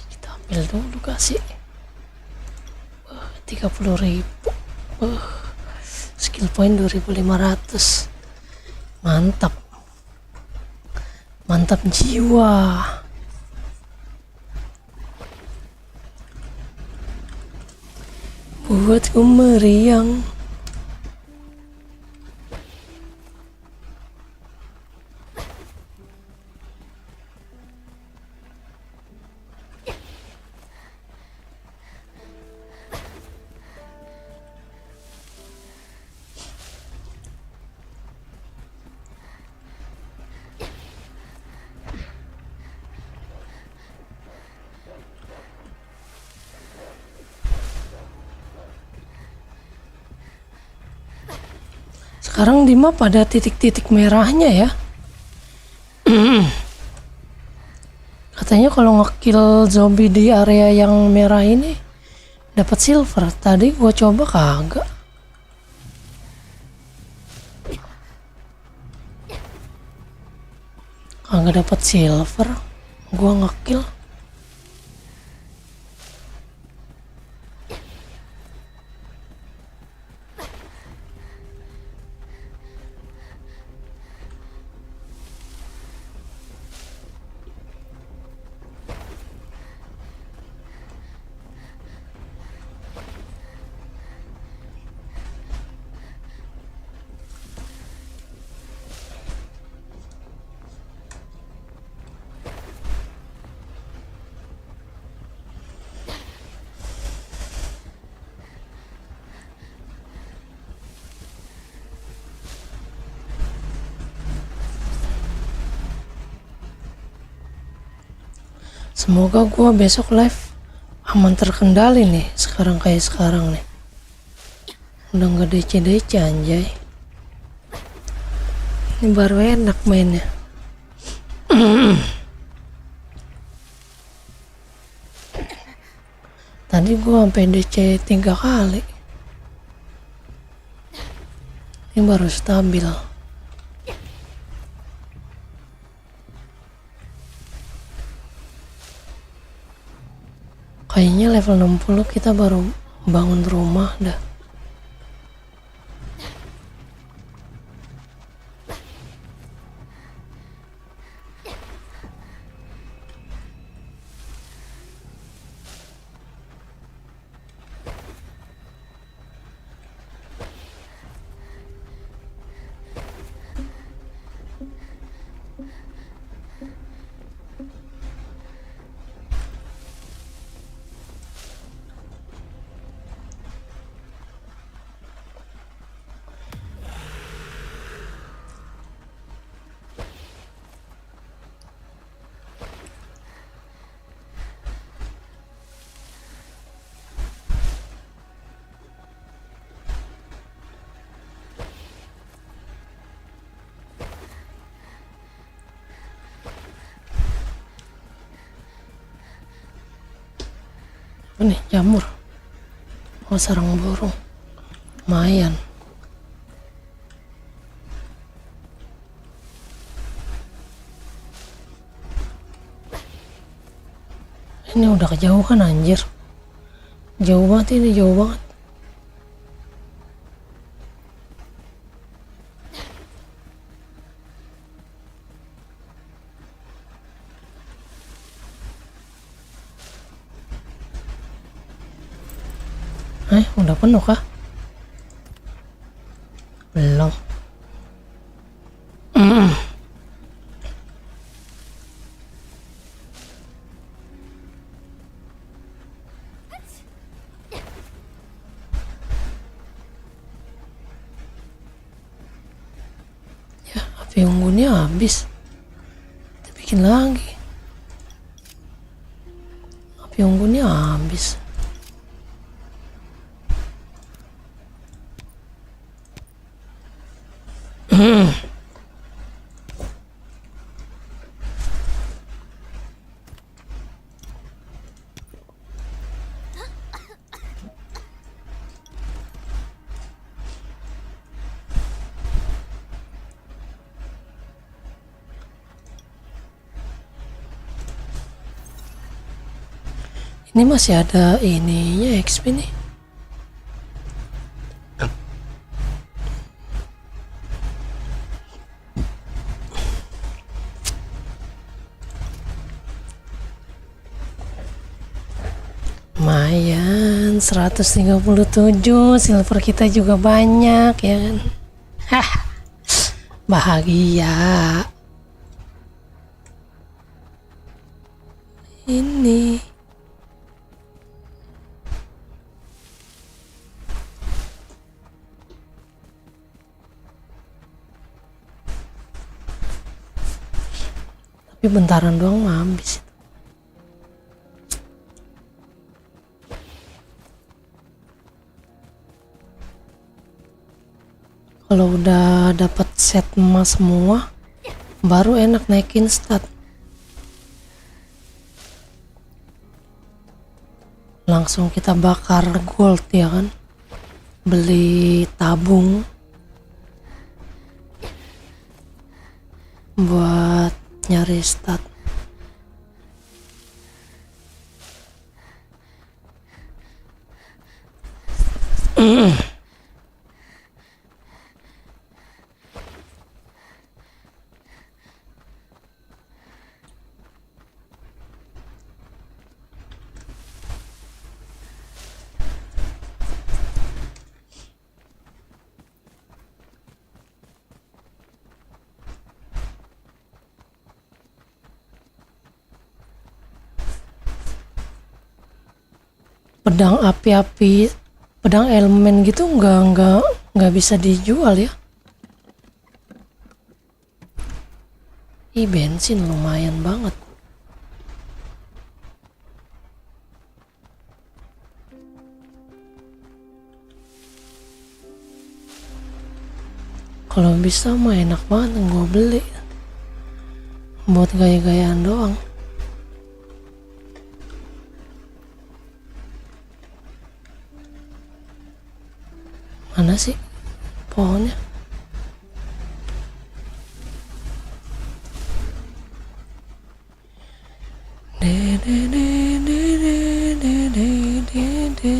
Kita ambil dulu kasih 30.000. Skill point 2.500. Mantap jiwa. Buatku meriang. Sekarang di map ada titik-titik merahnya ya. Katanya kalau ngekill zombie di area yang merah ini dapat silver. Tadi gua coba kagak. Kagak dapat silver. Gua ngekill. Semoga gua besok live aman terkendali nih. Sekarang kayak sekarang nih. Udah nggak DC-DC anjay. Ini baru enak mainnya. Tadi gua sampai DC 3 kali. Ini baru stabil. Kayaknya level 60 kita baru bangun rumah dah. Apa nih, jamur. Oh, sarang burung. Lumayan. Ini udah kejauhan anjir. Jauh banget ini, jauh banget. Udah penuh kah? Belum. Ya, api unggunnya habis. Kita bikin lagi. Api unggunnya habis. Ini masih ada ininya XP nih. Lumayan 137, silver kita juga banyak ya kan. Hah, bahagia. Ini tapi bentaran doang mah habis. Kalau udah dapat set emas semua, baru enak naikin stat. Langsung kita bakar gold ya kan, beli tabung buat nyari stat. Pedang api-api, pedang elemen gitu nggak bisa dijual ya. Ih, bensin lumayan banget. Kalau bisa mah enak banget gue beli buat gaya-gayaan doang. Mana sih pohonnya? De de de de de de de de.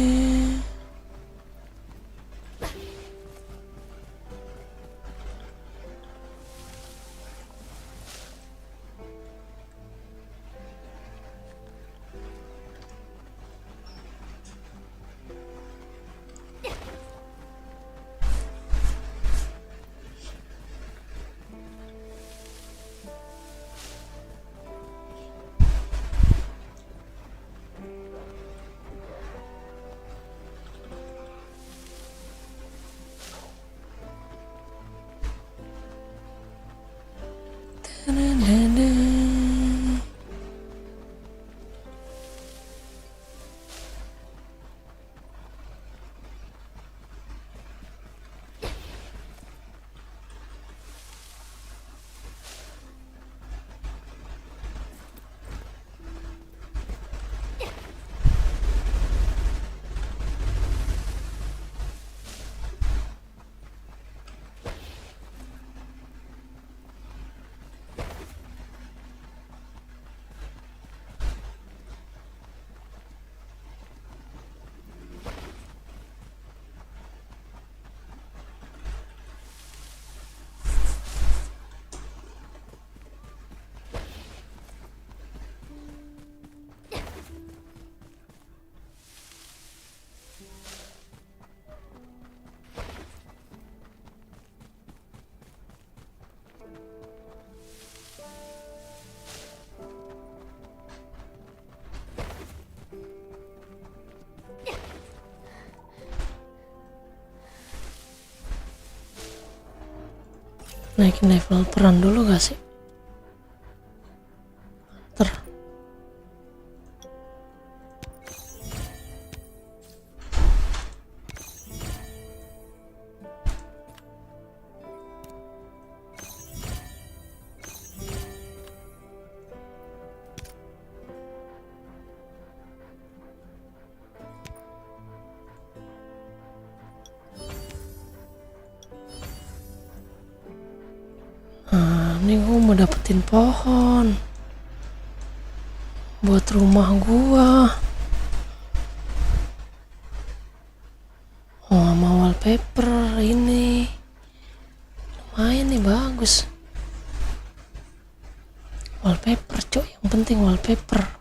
Naikin level peran dulu gak sih? Ter. Ini gue mau dapetin pohon buat rumah gua. Oh, sama wallpaper ini lumayan nih, bagus. Wallpaper cuy, yang penting wallpaper.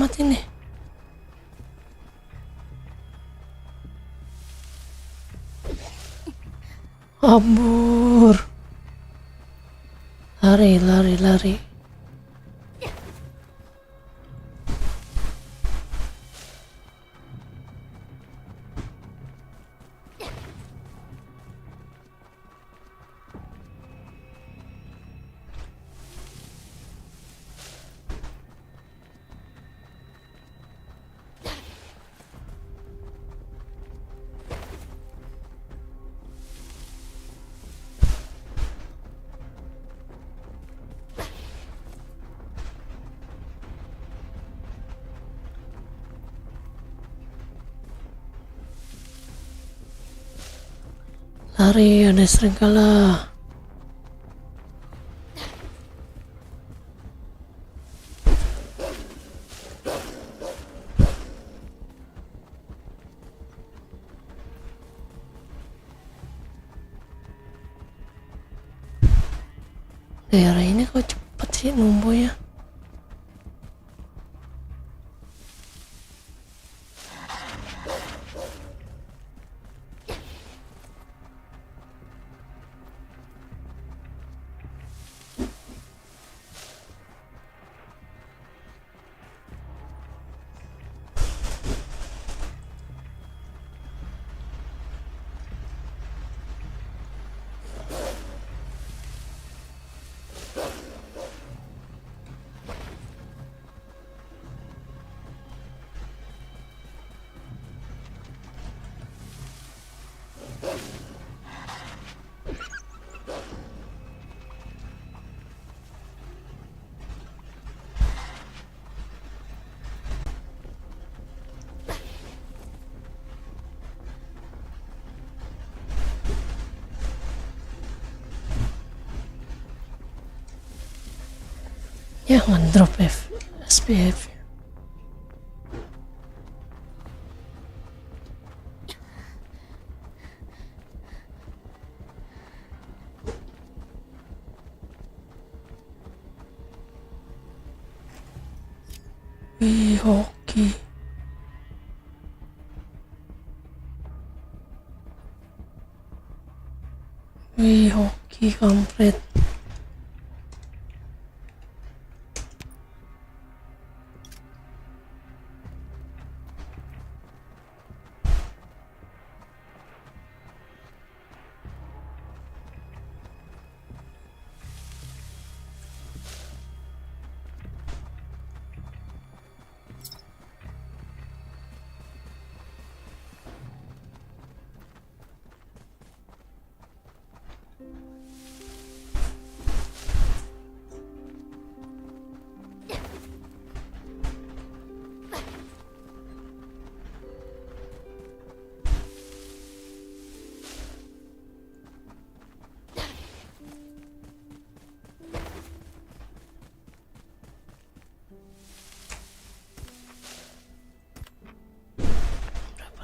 amat ini. Kabur. Lari, lari, lari. Lari, ada serigala. Daerah ini kok cepet sih numbuhnya. Jangan drop SPF. Wih, hoki. Wih, hoki kampret.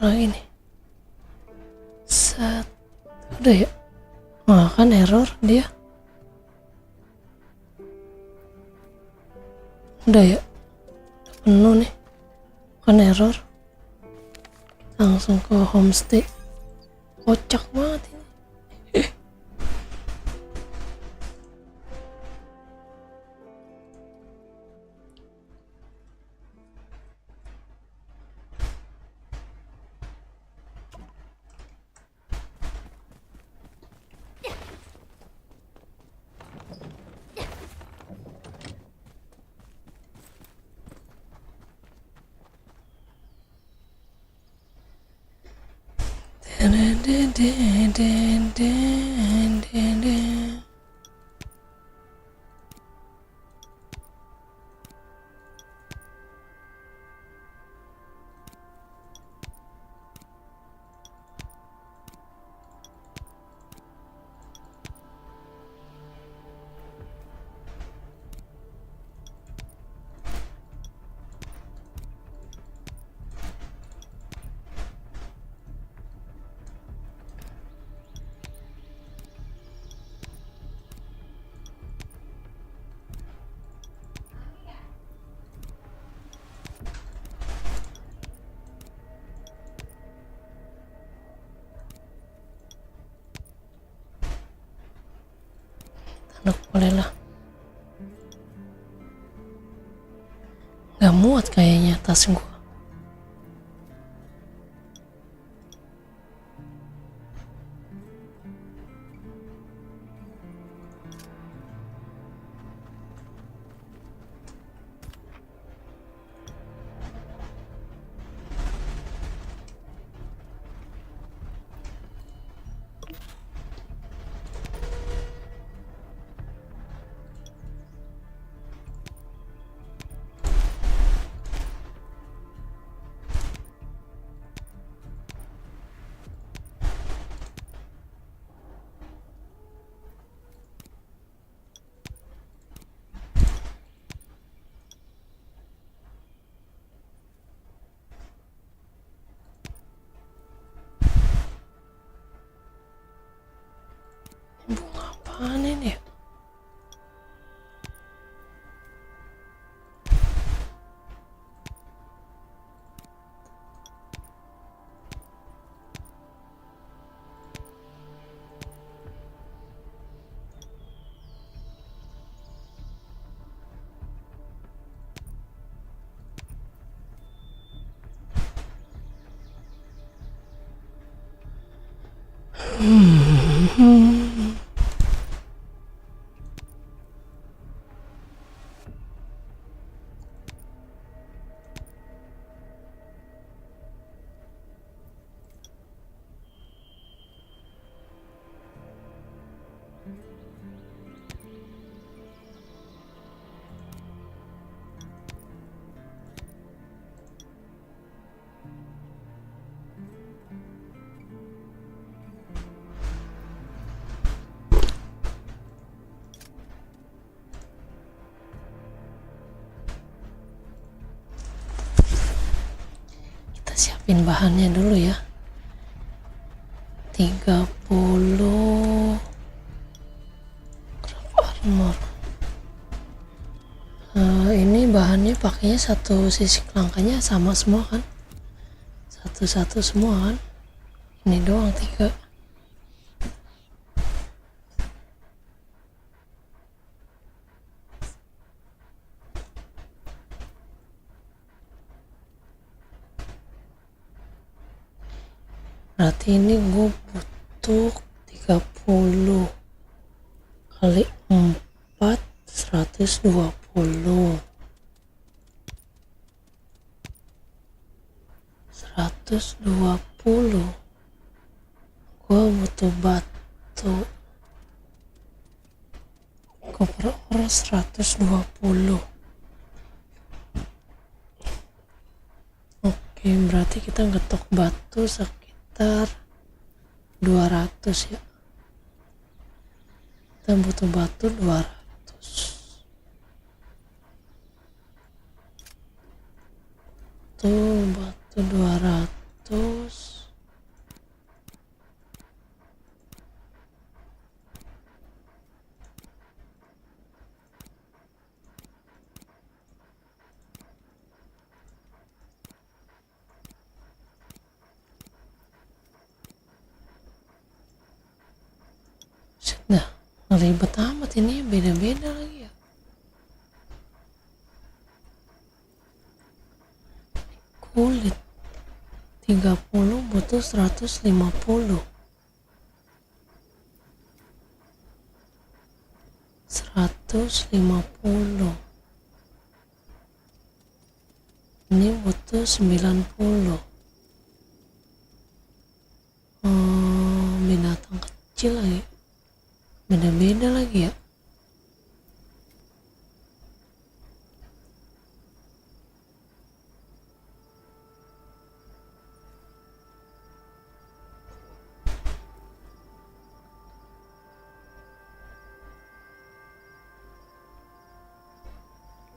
Lagi nih. Set. Udah ya. Wah, kan error dia. Udah ya. Udah penuh nih. Kan error. Langsung ke homestay. Kocak banget ini. boleh lah. Gak muat kayaknya tas gua. Bunga apaan ini ya? Kita siapin bahannya dulu ya. 30 armor. Ini bahannya pakainya satu sisi langkahnya sama semua kan? Satu-satu semua kan? Ini doang 3. Berarti ini gue butuh 30 kali 4 120. 120. Gue butuh batu. Gue per orang 120. Oke, berarti kita ngetok batu sekitar 200 ya. Kita butuh batu 200. Tuh batu 200. Sudah, ribet amat ini, beda-beda lagi ya. Kulit 30 butuh 150. 150. Ini butuh 90. Binatang kecil lagi. Beda-beda lagi ya.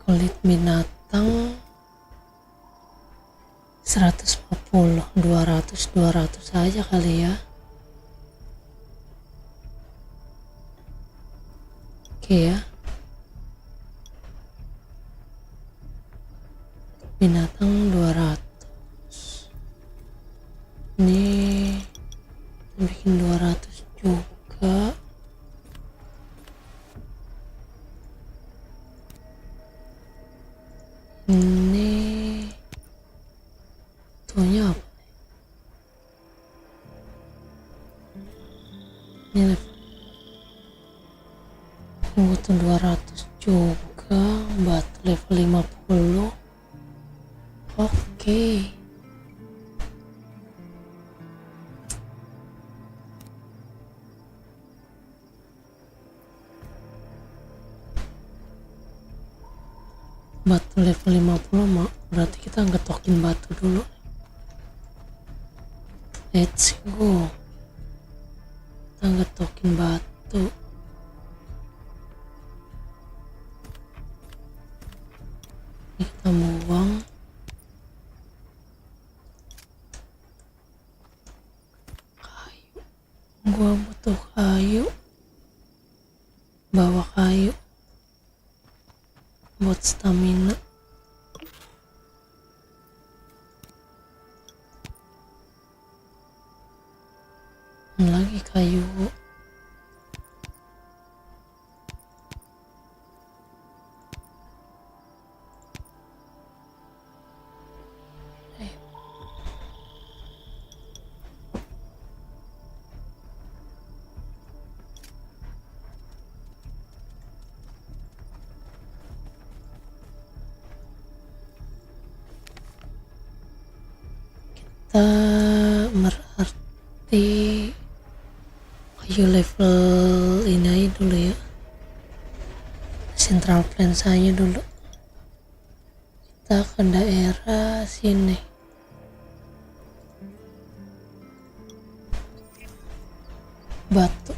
Kulit binatang 150, 200 aja kali ya. Oke ya. Binatang 200. Ini bikin 200 juga. Ini tuhnya apa? Ini level. Ini butuh 200 juga, batu level 50. Oke. Batu level 50 mah berarti kita ngetokin batu dulu. Let's go. Kita ngetokin batu. Ini kita buang. Kayu. Gua butuh kayu. Bawa kayu buat stamina. Lagi kayu. Kita berarti kayu level ini aja dulu ya, central plains aja dulu. Kita ke daerah sini. Batu.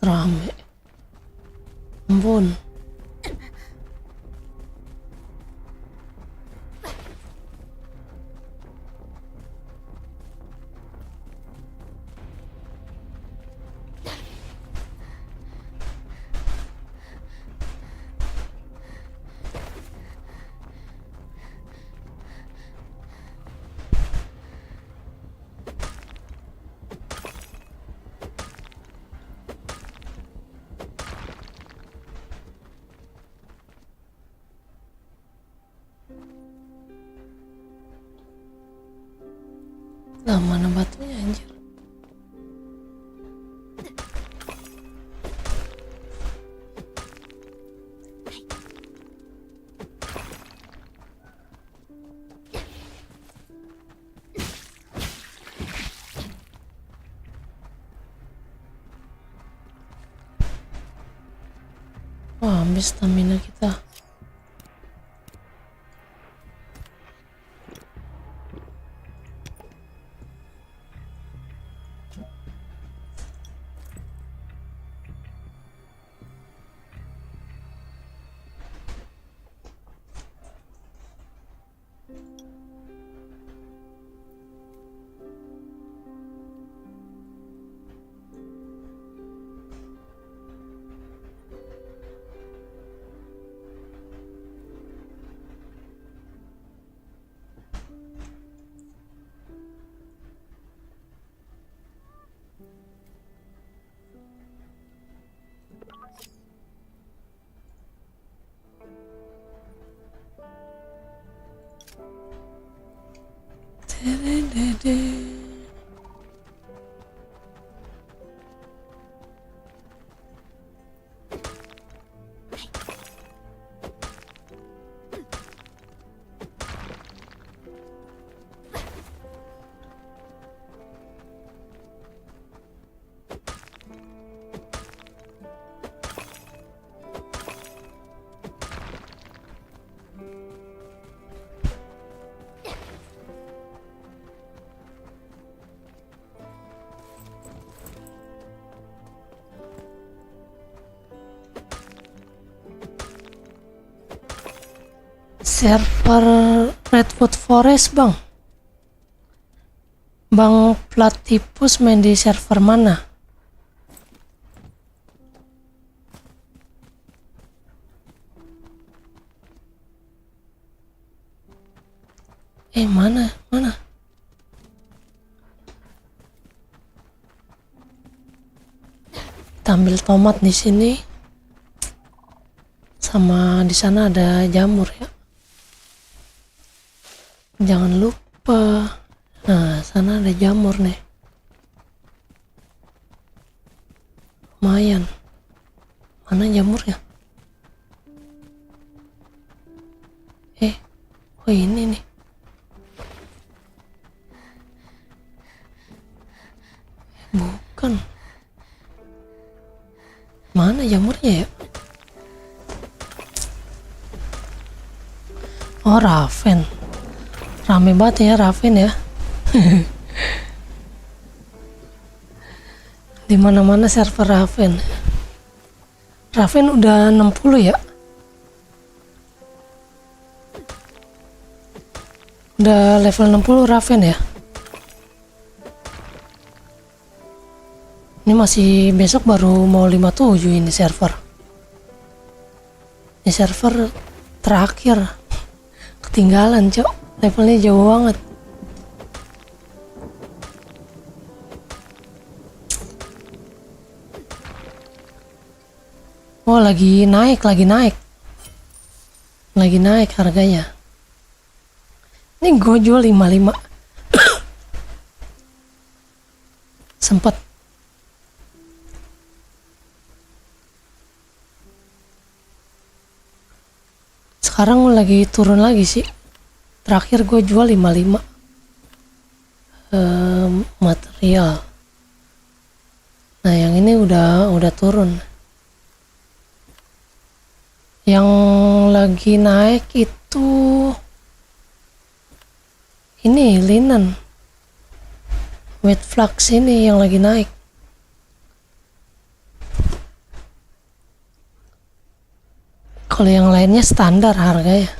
Rame. Ampun. Lah mana batunya anjir. Wah, habis stamina kita. server Redwood Forest bang. Bang Platypus main di server mana? Mana? Ambil tomat di sini. Sama di sana ada jamur ya. Jangan lupa. Nah, sana ada jamur nih. Lumayan. Mana jamurnya? Oh ini nih. Bukan. Mana jamurnya ya? Oh, Raven. Rame banget ya Raven ya. Di mana-mana server Raven. Raven udah 60 ya? Udah level 60 Raven ya? Ini masih besok baru mau 57 ini server. Ini server terakhir. Ketinggalan cok. Levelnya jauh banget. Oh lagi naik harganya. Ini gue jual 55. Sempet. Sekarang lagi turun lagi sih. Terakhir gue jual 55. Material. Nah yang ini udah turun. Yang lagi naik itu ini linen. Wet flux ini yang lagi naik. Kalau yang lainnya standar harganya.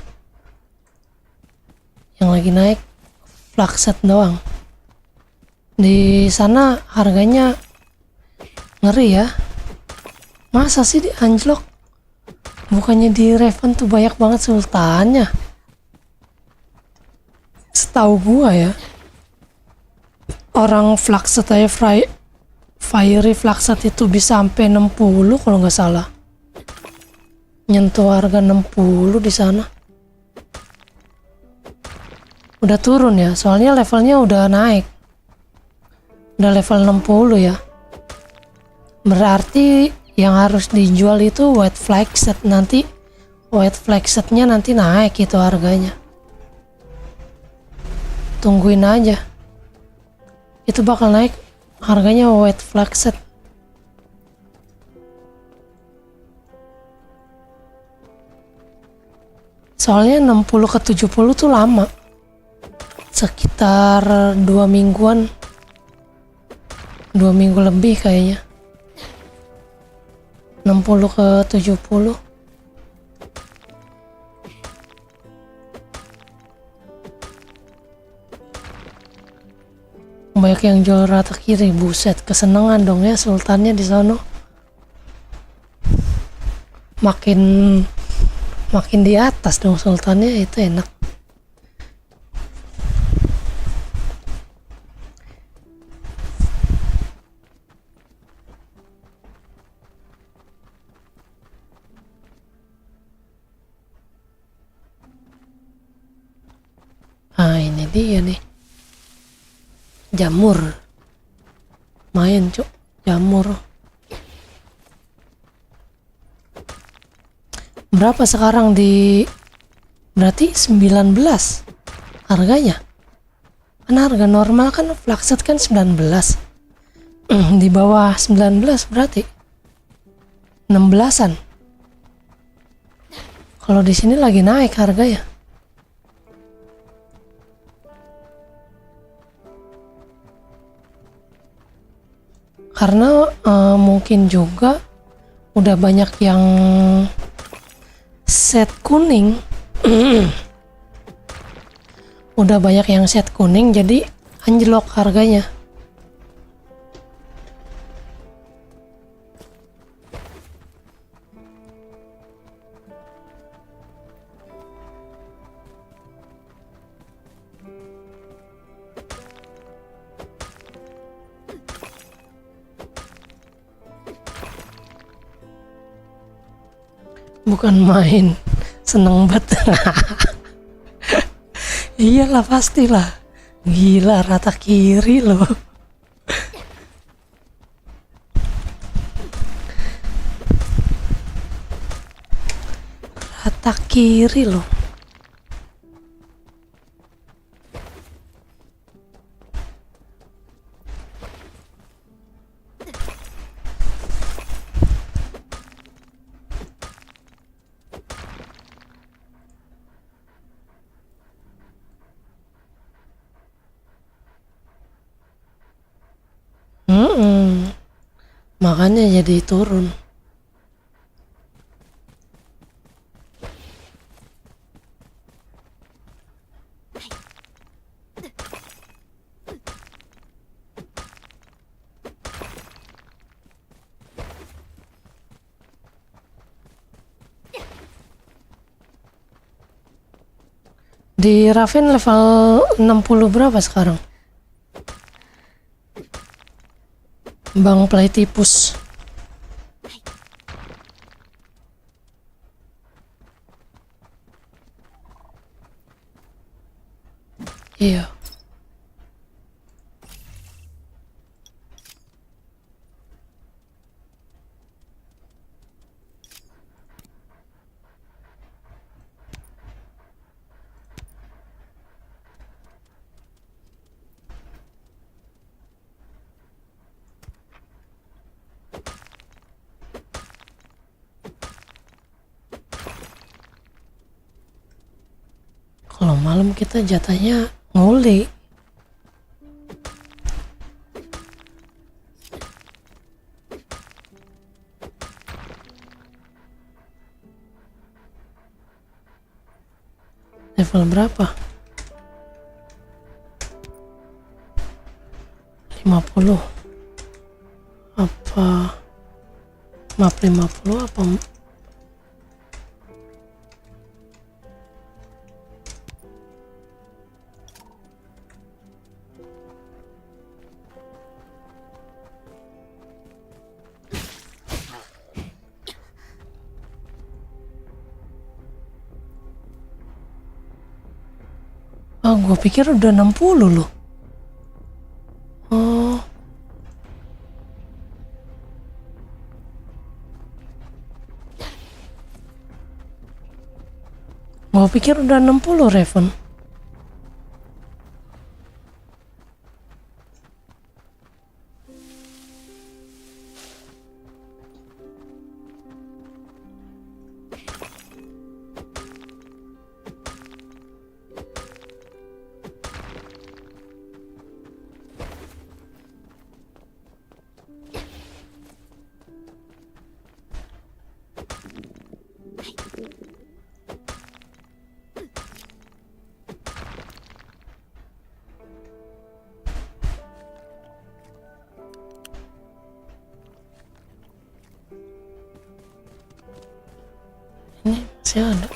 Yang lagi naik flaxset doang. Di sana harganya ngeri ya. Masa sih di anjlok? Bukannya di Raven tuh banyak banget sultannya. Setahu gua ya. Orang flaxset aja fiery flaxset itu bisa sampai 60 kalau nggak salah. Nyentuh harga 60 di sana. Udah turun ya, soalnya levelnya udah naik. Udah level 60 ya. Berarti yang harus dijual itu white flagset nanti. White flagsetnya nanti naik itu harganya. Tungguin aja. Itu bakal naik harganya white flagset. Soalnya 60 ke 70 tuh lama. Sekitar 2 mingguan. 2 minggu lebih kayaknya. 60 ke 70. Banyak yang jual rata kiri, buset, kesenangan dong ya sultannya di sono. Makin di atas dong sultannya, itu enak. Ah ini dia nih. Jamur. Main cuk, jamur. Berapa sekarang berarti 19 harganya. Kan harga normal kan flaxset kan 19. Di bawah 19 berarti 16-an. Kalau di sini lagi naik harganya. Karena mungkin juga udah banyak yang set kuning udah banyak yang set kuning jadi anjlok harganya. Bukan main, seneng banget. Iyalah pastilah. Gila rata kiri loh. Rata kiri loh. Makanya jadi turun. Di Raven level 60 berapa sekarang? Bang play tipus. Iya. Kalau malam kita jatahnya nguli. Level berapa? 50. Apa map 50 apa? Oh, gue pikir udah 60 loh. Oh. Gue pikir udah 60 Raven. Ini masih ada.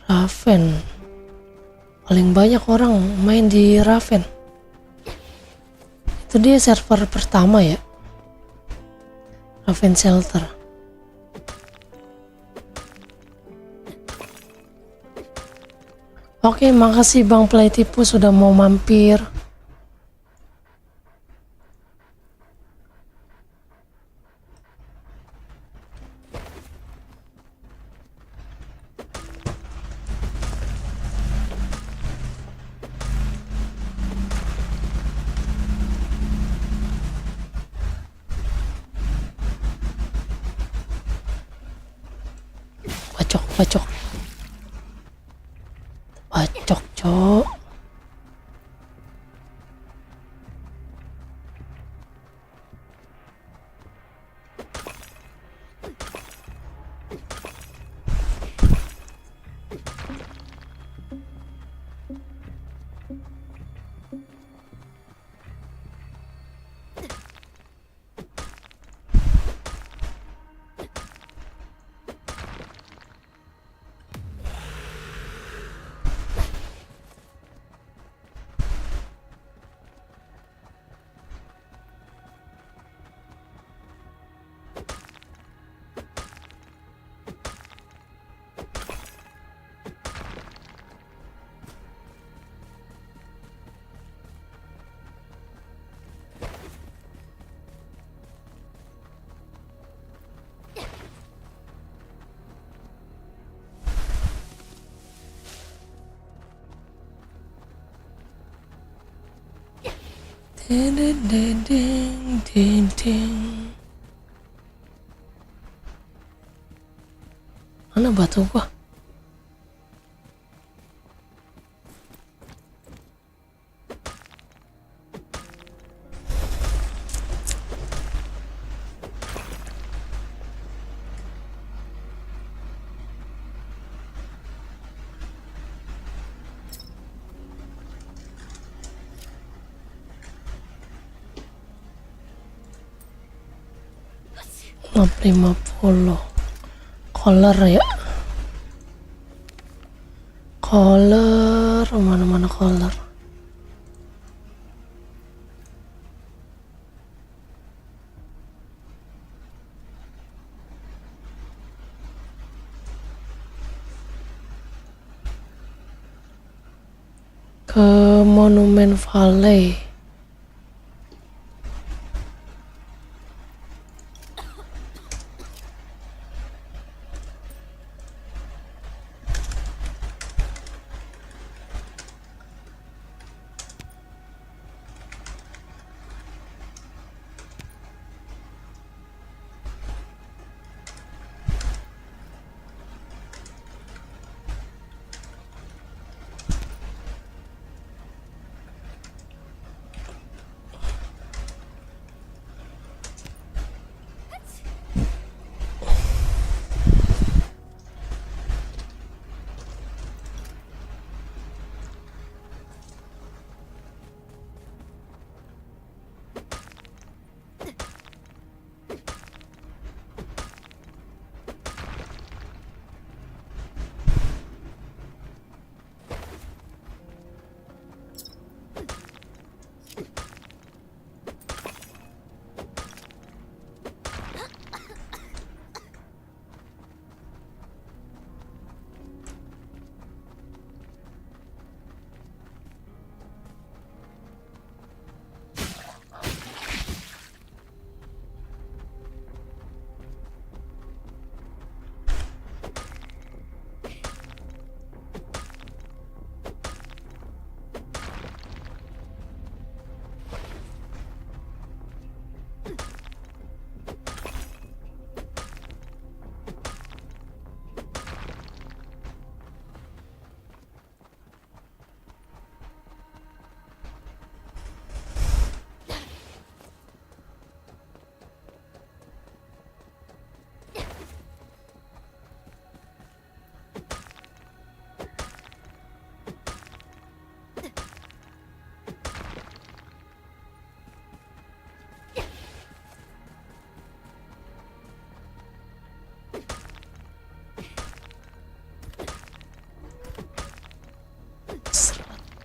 Raven. Paling banyak orang main di Raven. Itu dia server pertama ya. Raven Shelter. Oke, makasih Bang Play Tipu sudah mau mampir. Bacok. Bacok. Bacok, cok. Ding, ding, ding, ding, ding, ding. Mana batu gua? Map 50 color ya, color mana color. Ke Monument Valley.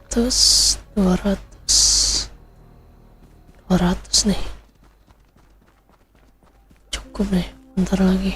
Terus 200 nih, cukup nih, bentar lagi.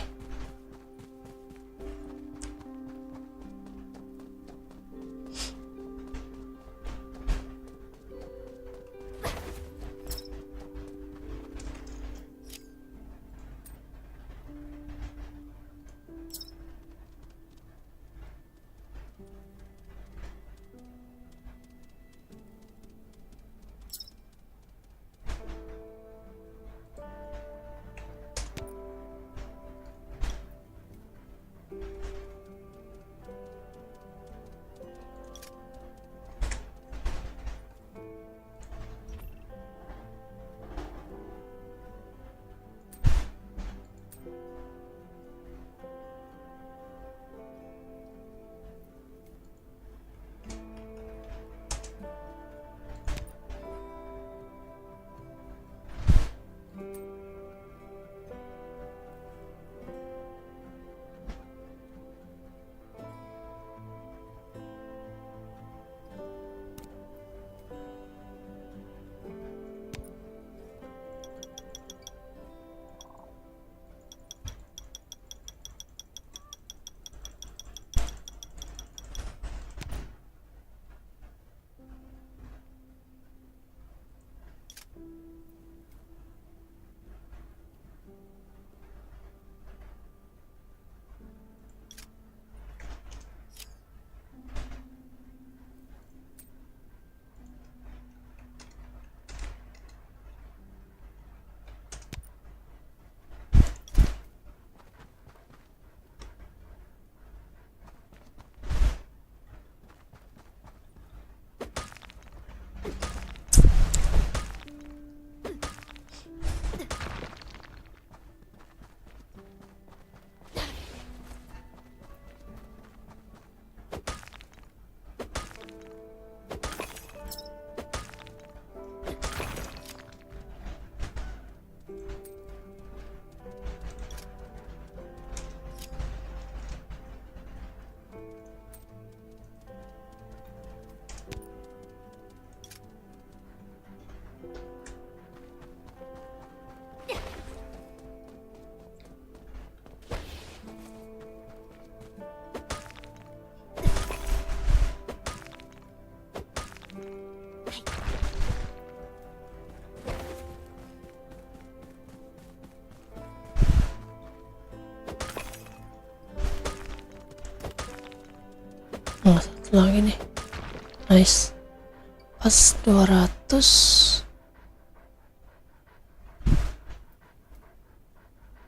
Satu lagi nih. Nice. Pas 200.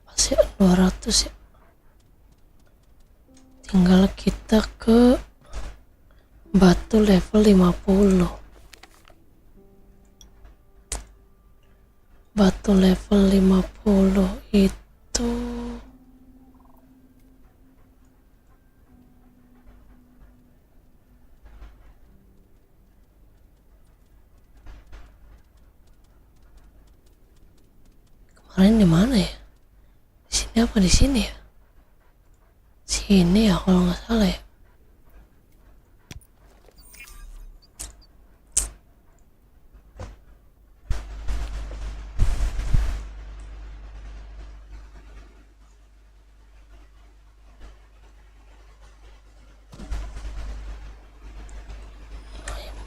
Pas ya 200 ya. Tinggal kita ke batu level 50. Batu level 50 itu kemarin di mana ya? Di sini apa di sini ya? Sini ya kalau nggak salah ya.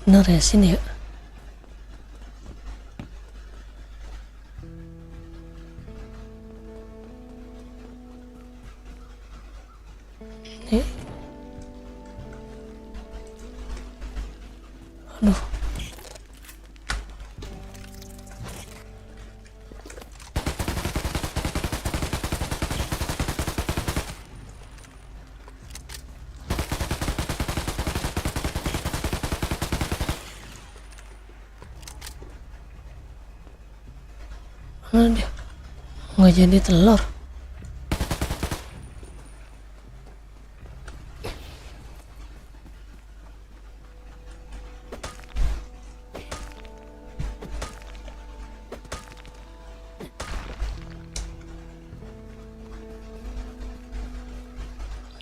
Bener ya sini ya. Ini. Aduh. Mana dia? Nggak jadi telur.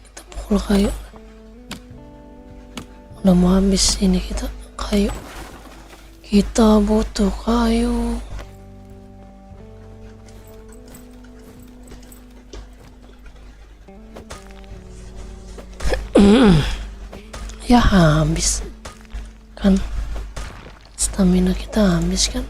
Kita pukul kayu. Udah mau habis ini kita kayu. Kita butuh kayu. Ya habis kan, stamina kita habis kan.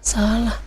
salah.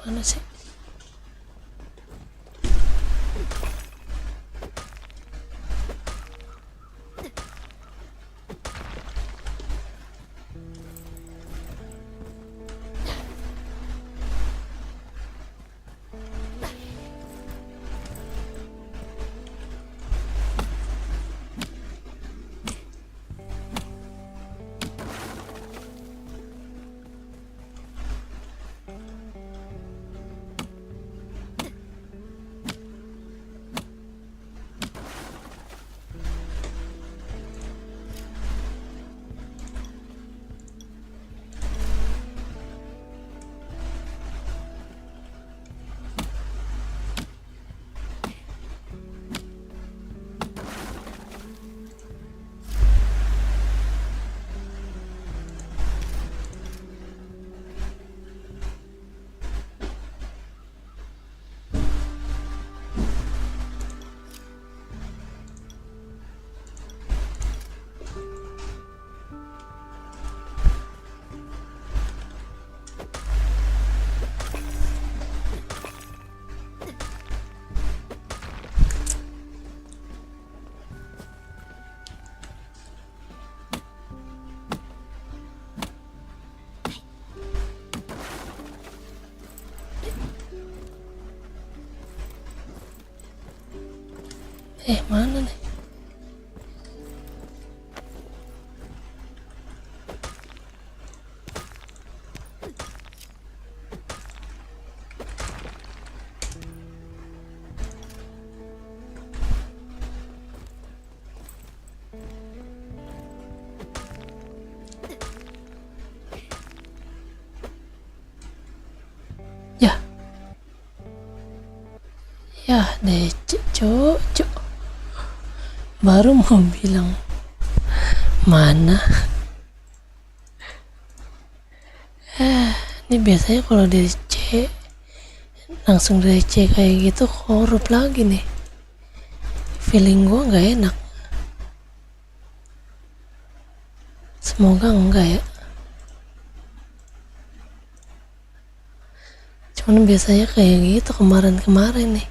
Mana sih? Mana nih? Ya deh, cok. Baru mau bilang mana. Ini biasanya kalau DC langsung DC kayak gitu korup lagi nih. Feeling gua nggak enak. Semoga enggak ya. Cuman biasanya kayak gitu kemarin-kemarin nih.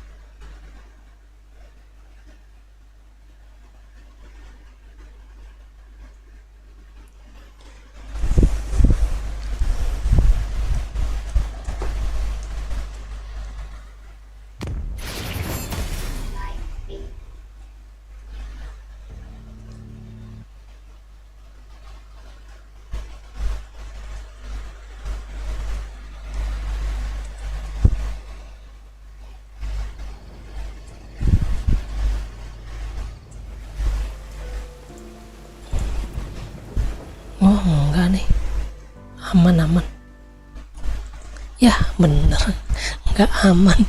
Oh enggak nih, aman. Ya bener, enggak aman.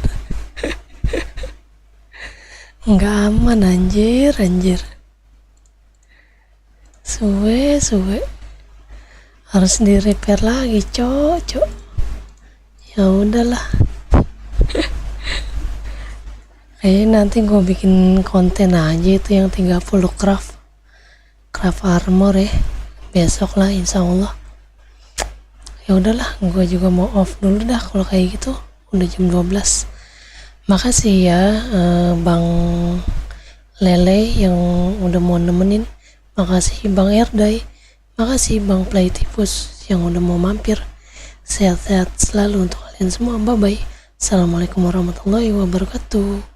Enggak aman anjir. Suwe harus di repair lagi cok. Ya udahlah. Kayaknya nanti gue bikin konten aja itu yang 30 craft armor ya. Besok lah insya Allah. Ya udahlah, gue juga mau off dulu dah kalau kayak gitu. Udah jam 12. Makasih ya Bang Lele yang udah mau nemenin. Makasih Bang Erdai. Makasih Bang Playtipus yang udah mau mampir. Sehat-sehat selalu untuk kalian semua. Bye bye. Assalamualaikum warahmatullahi wabarakatuh.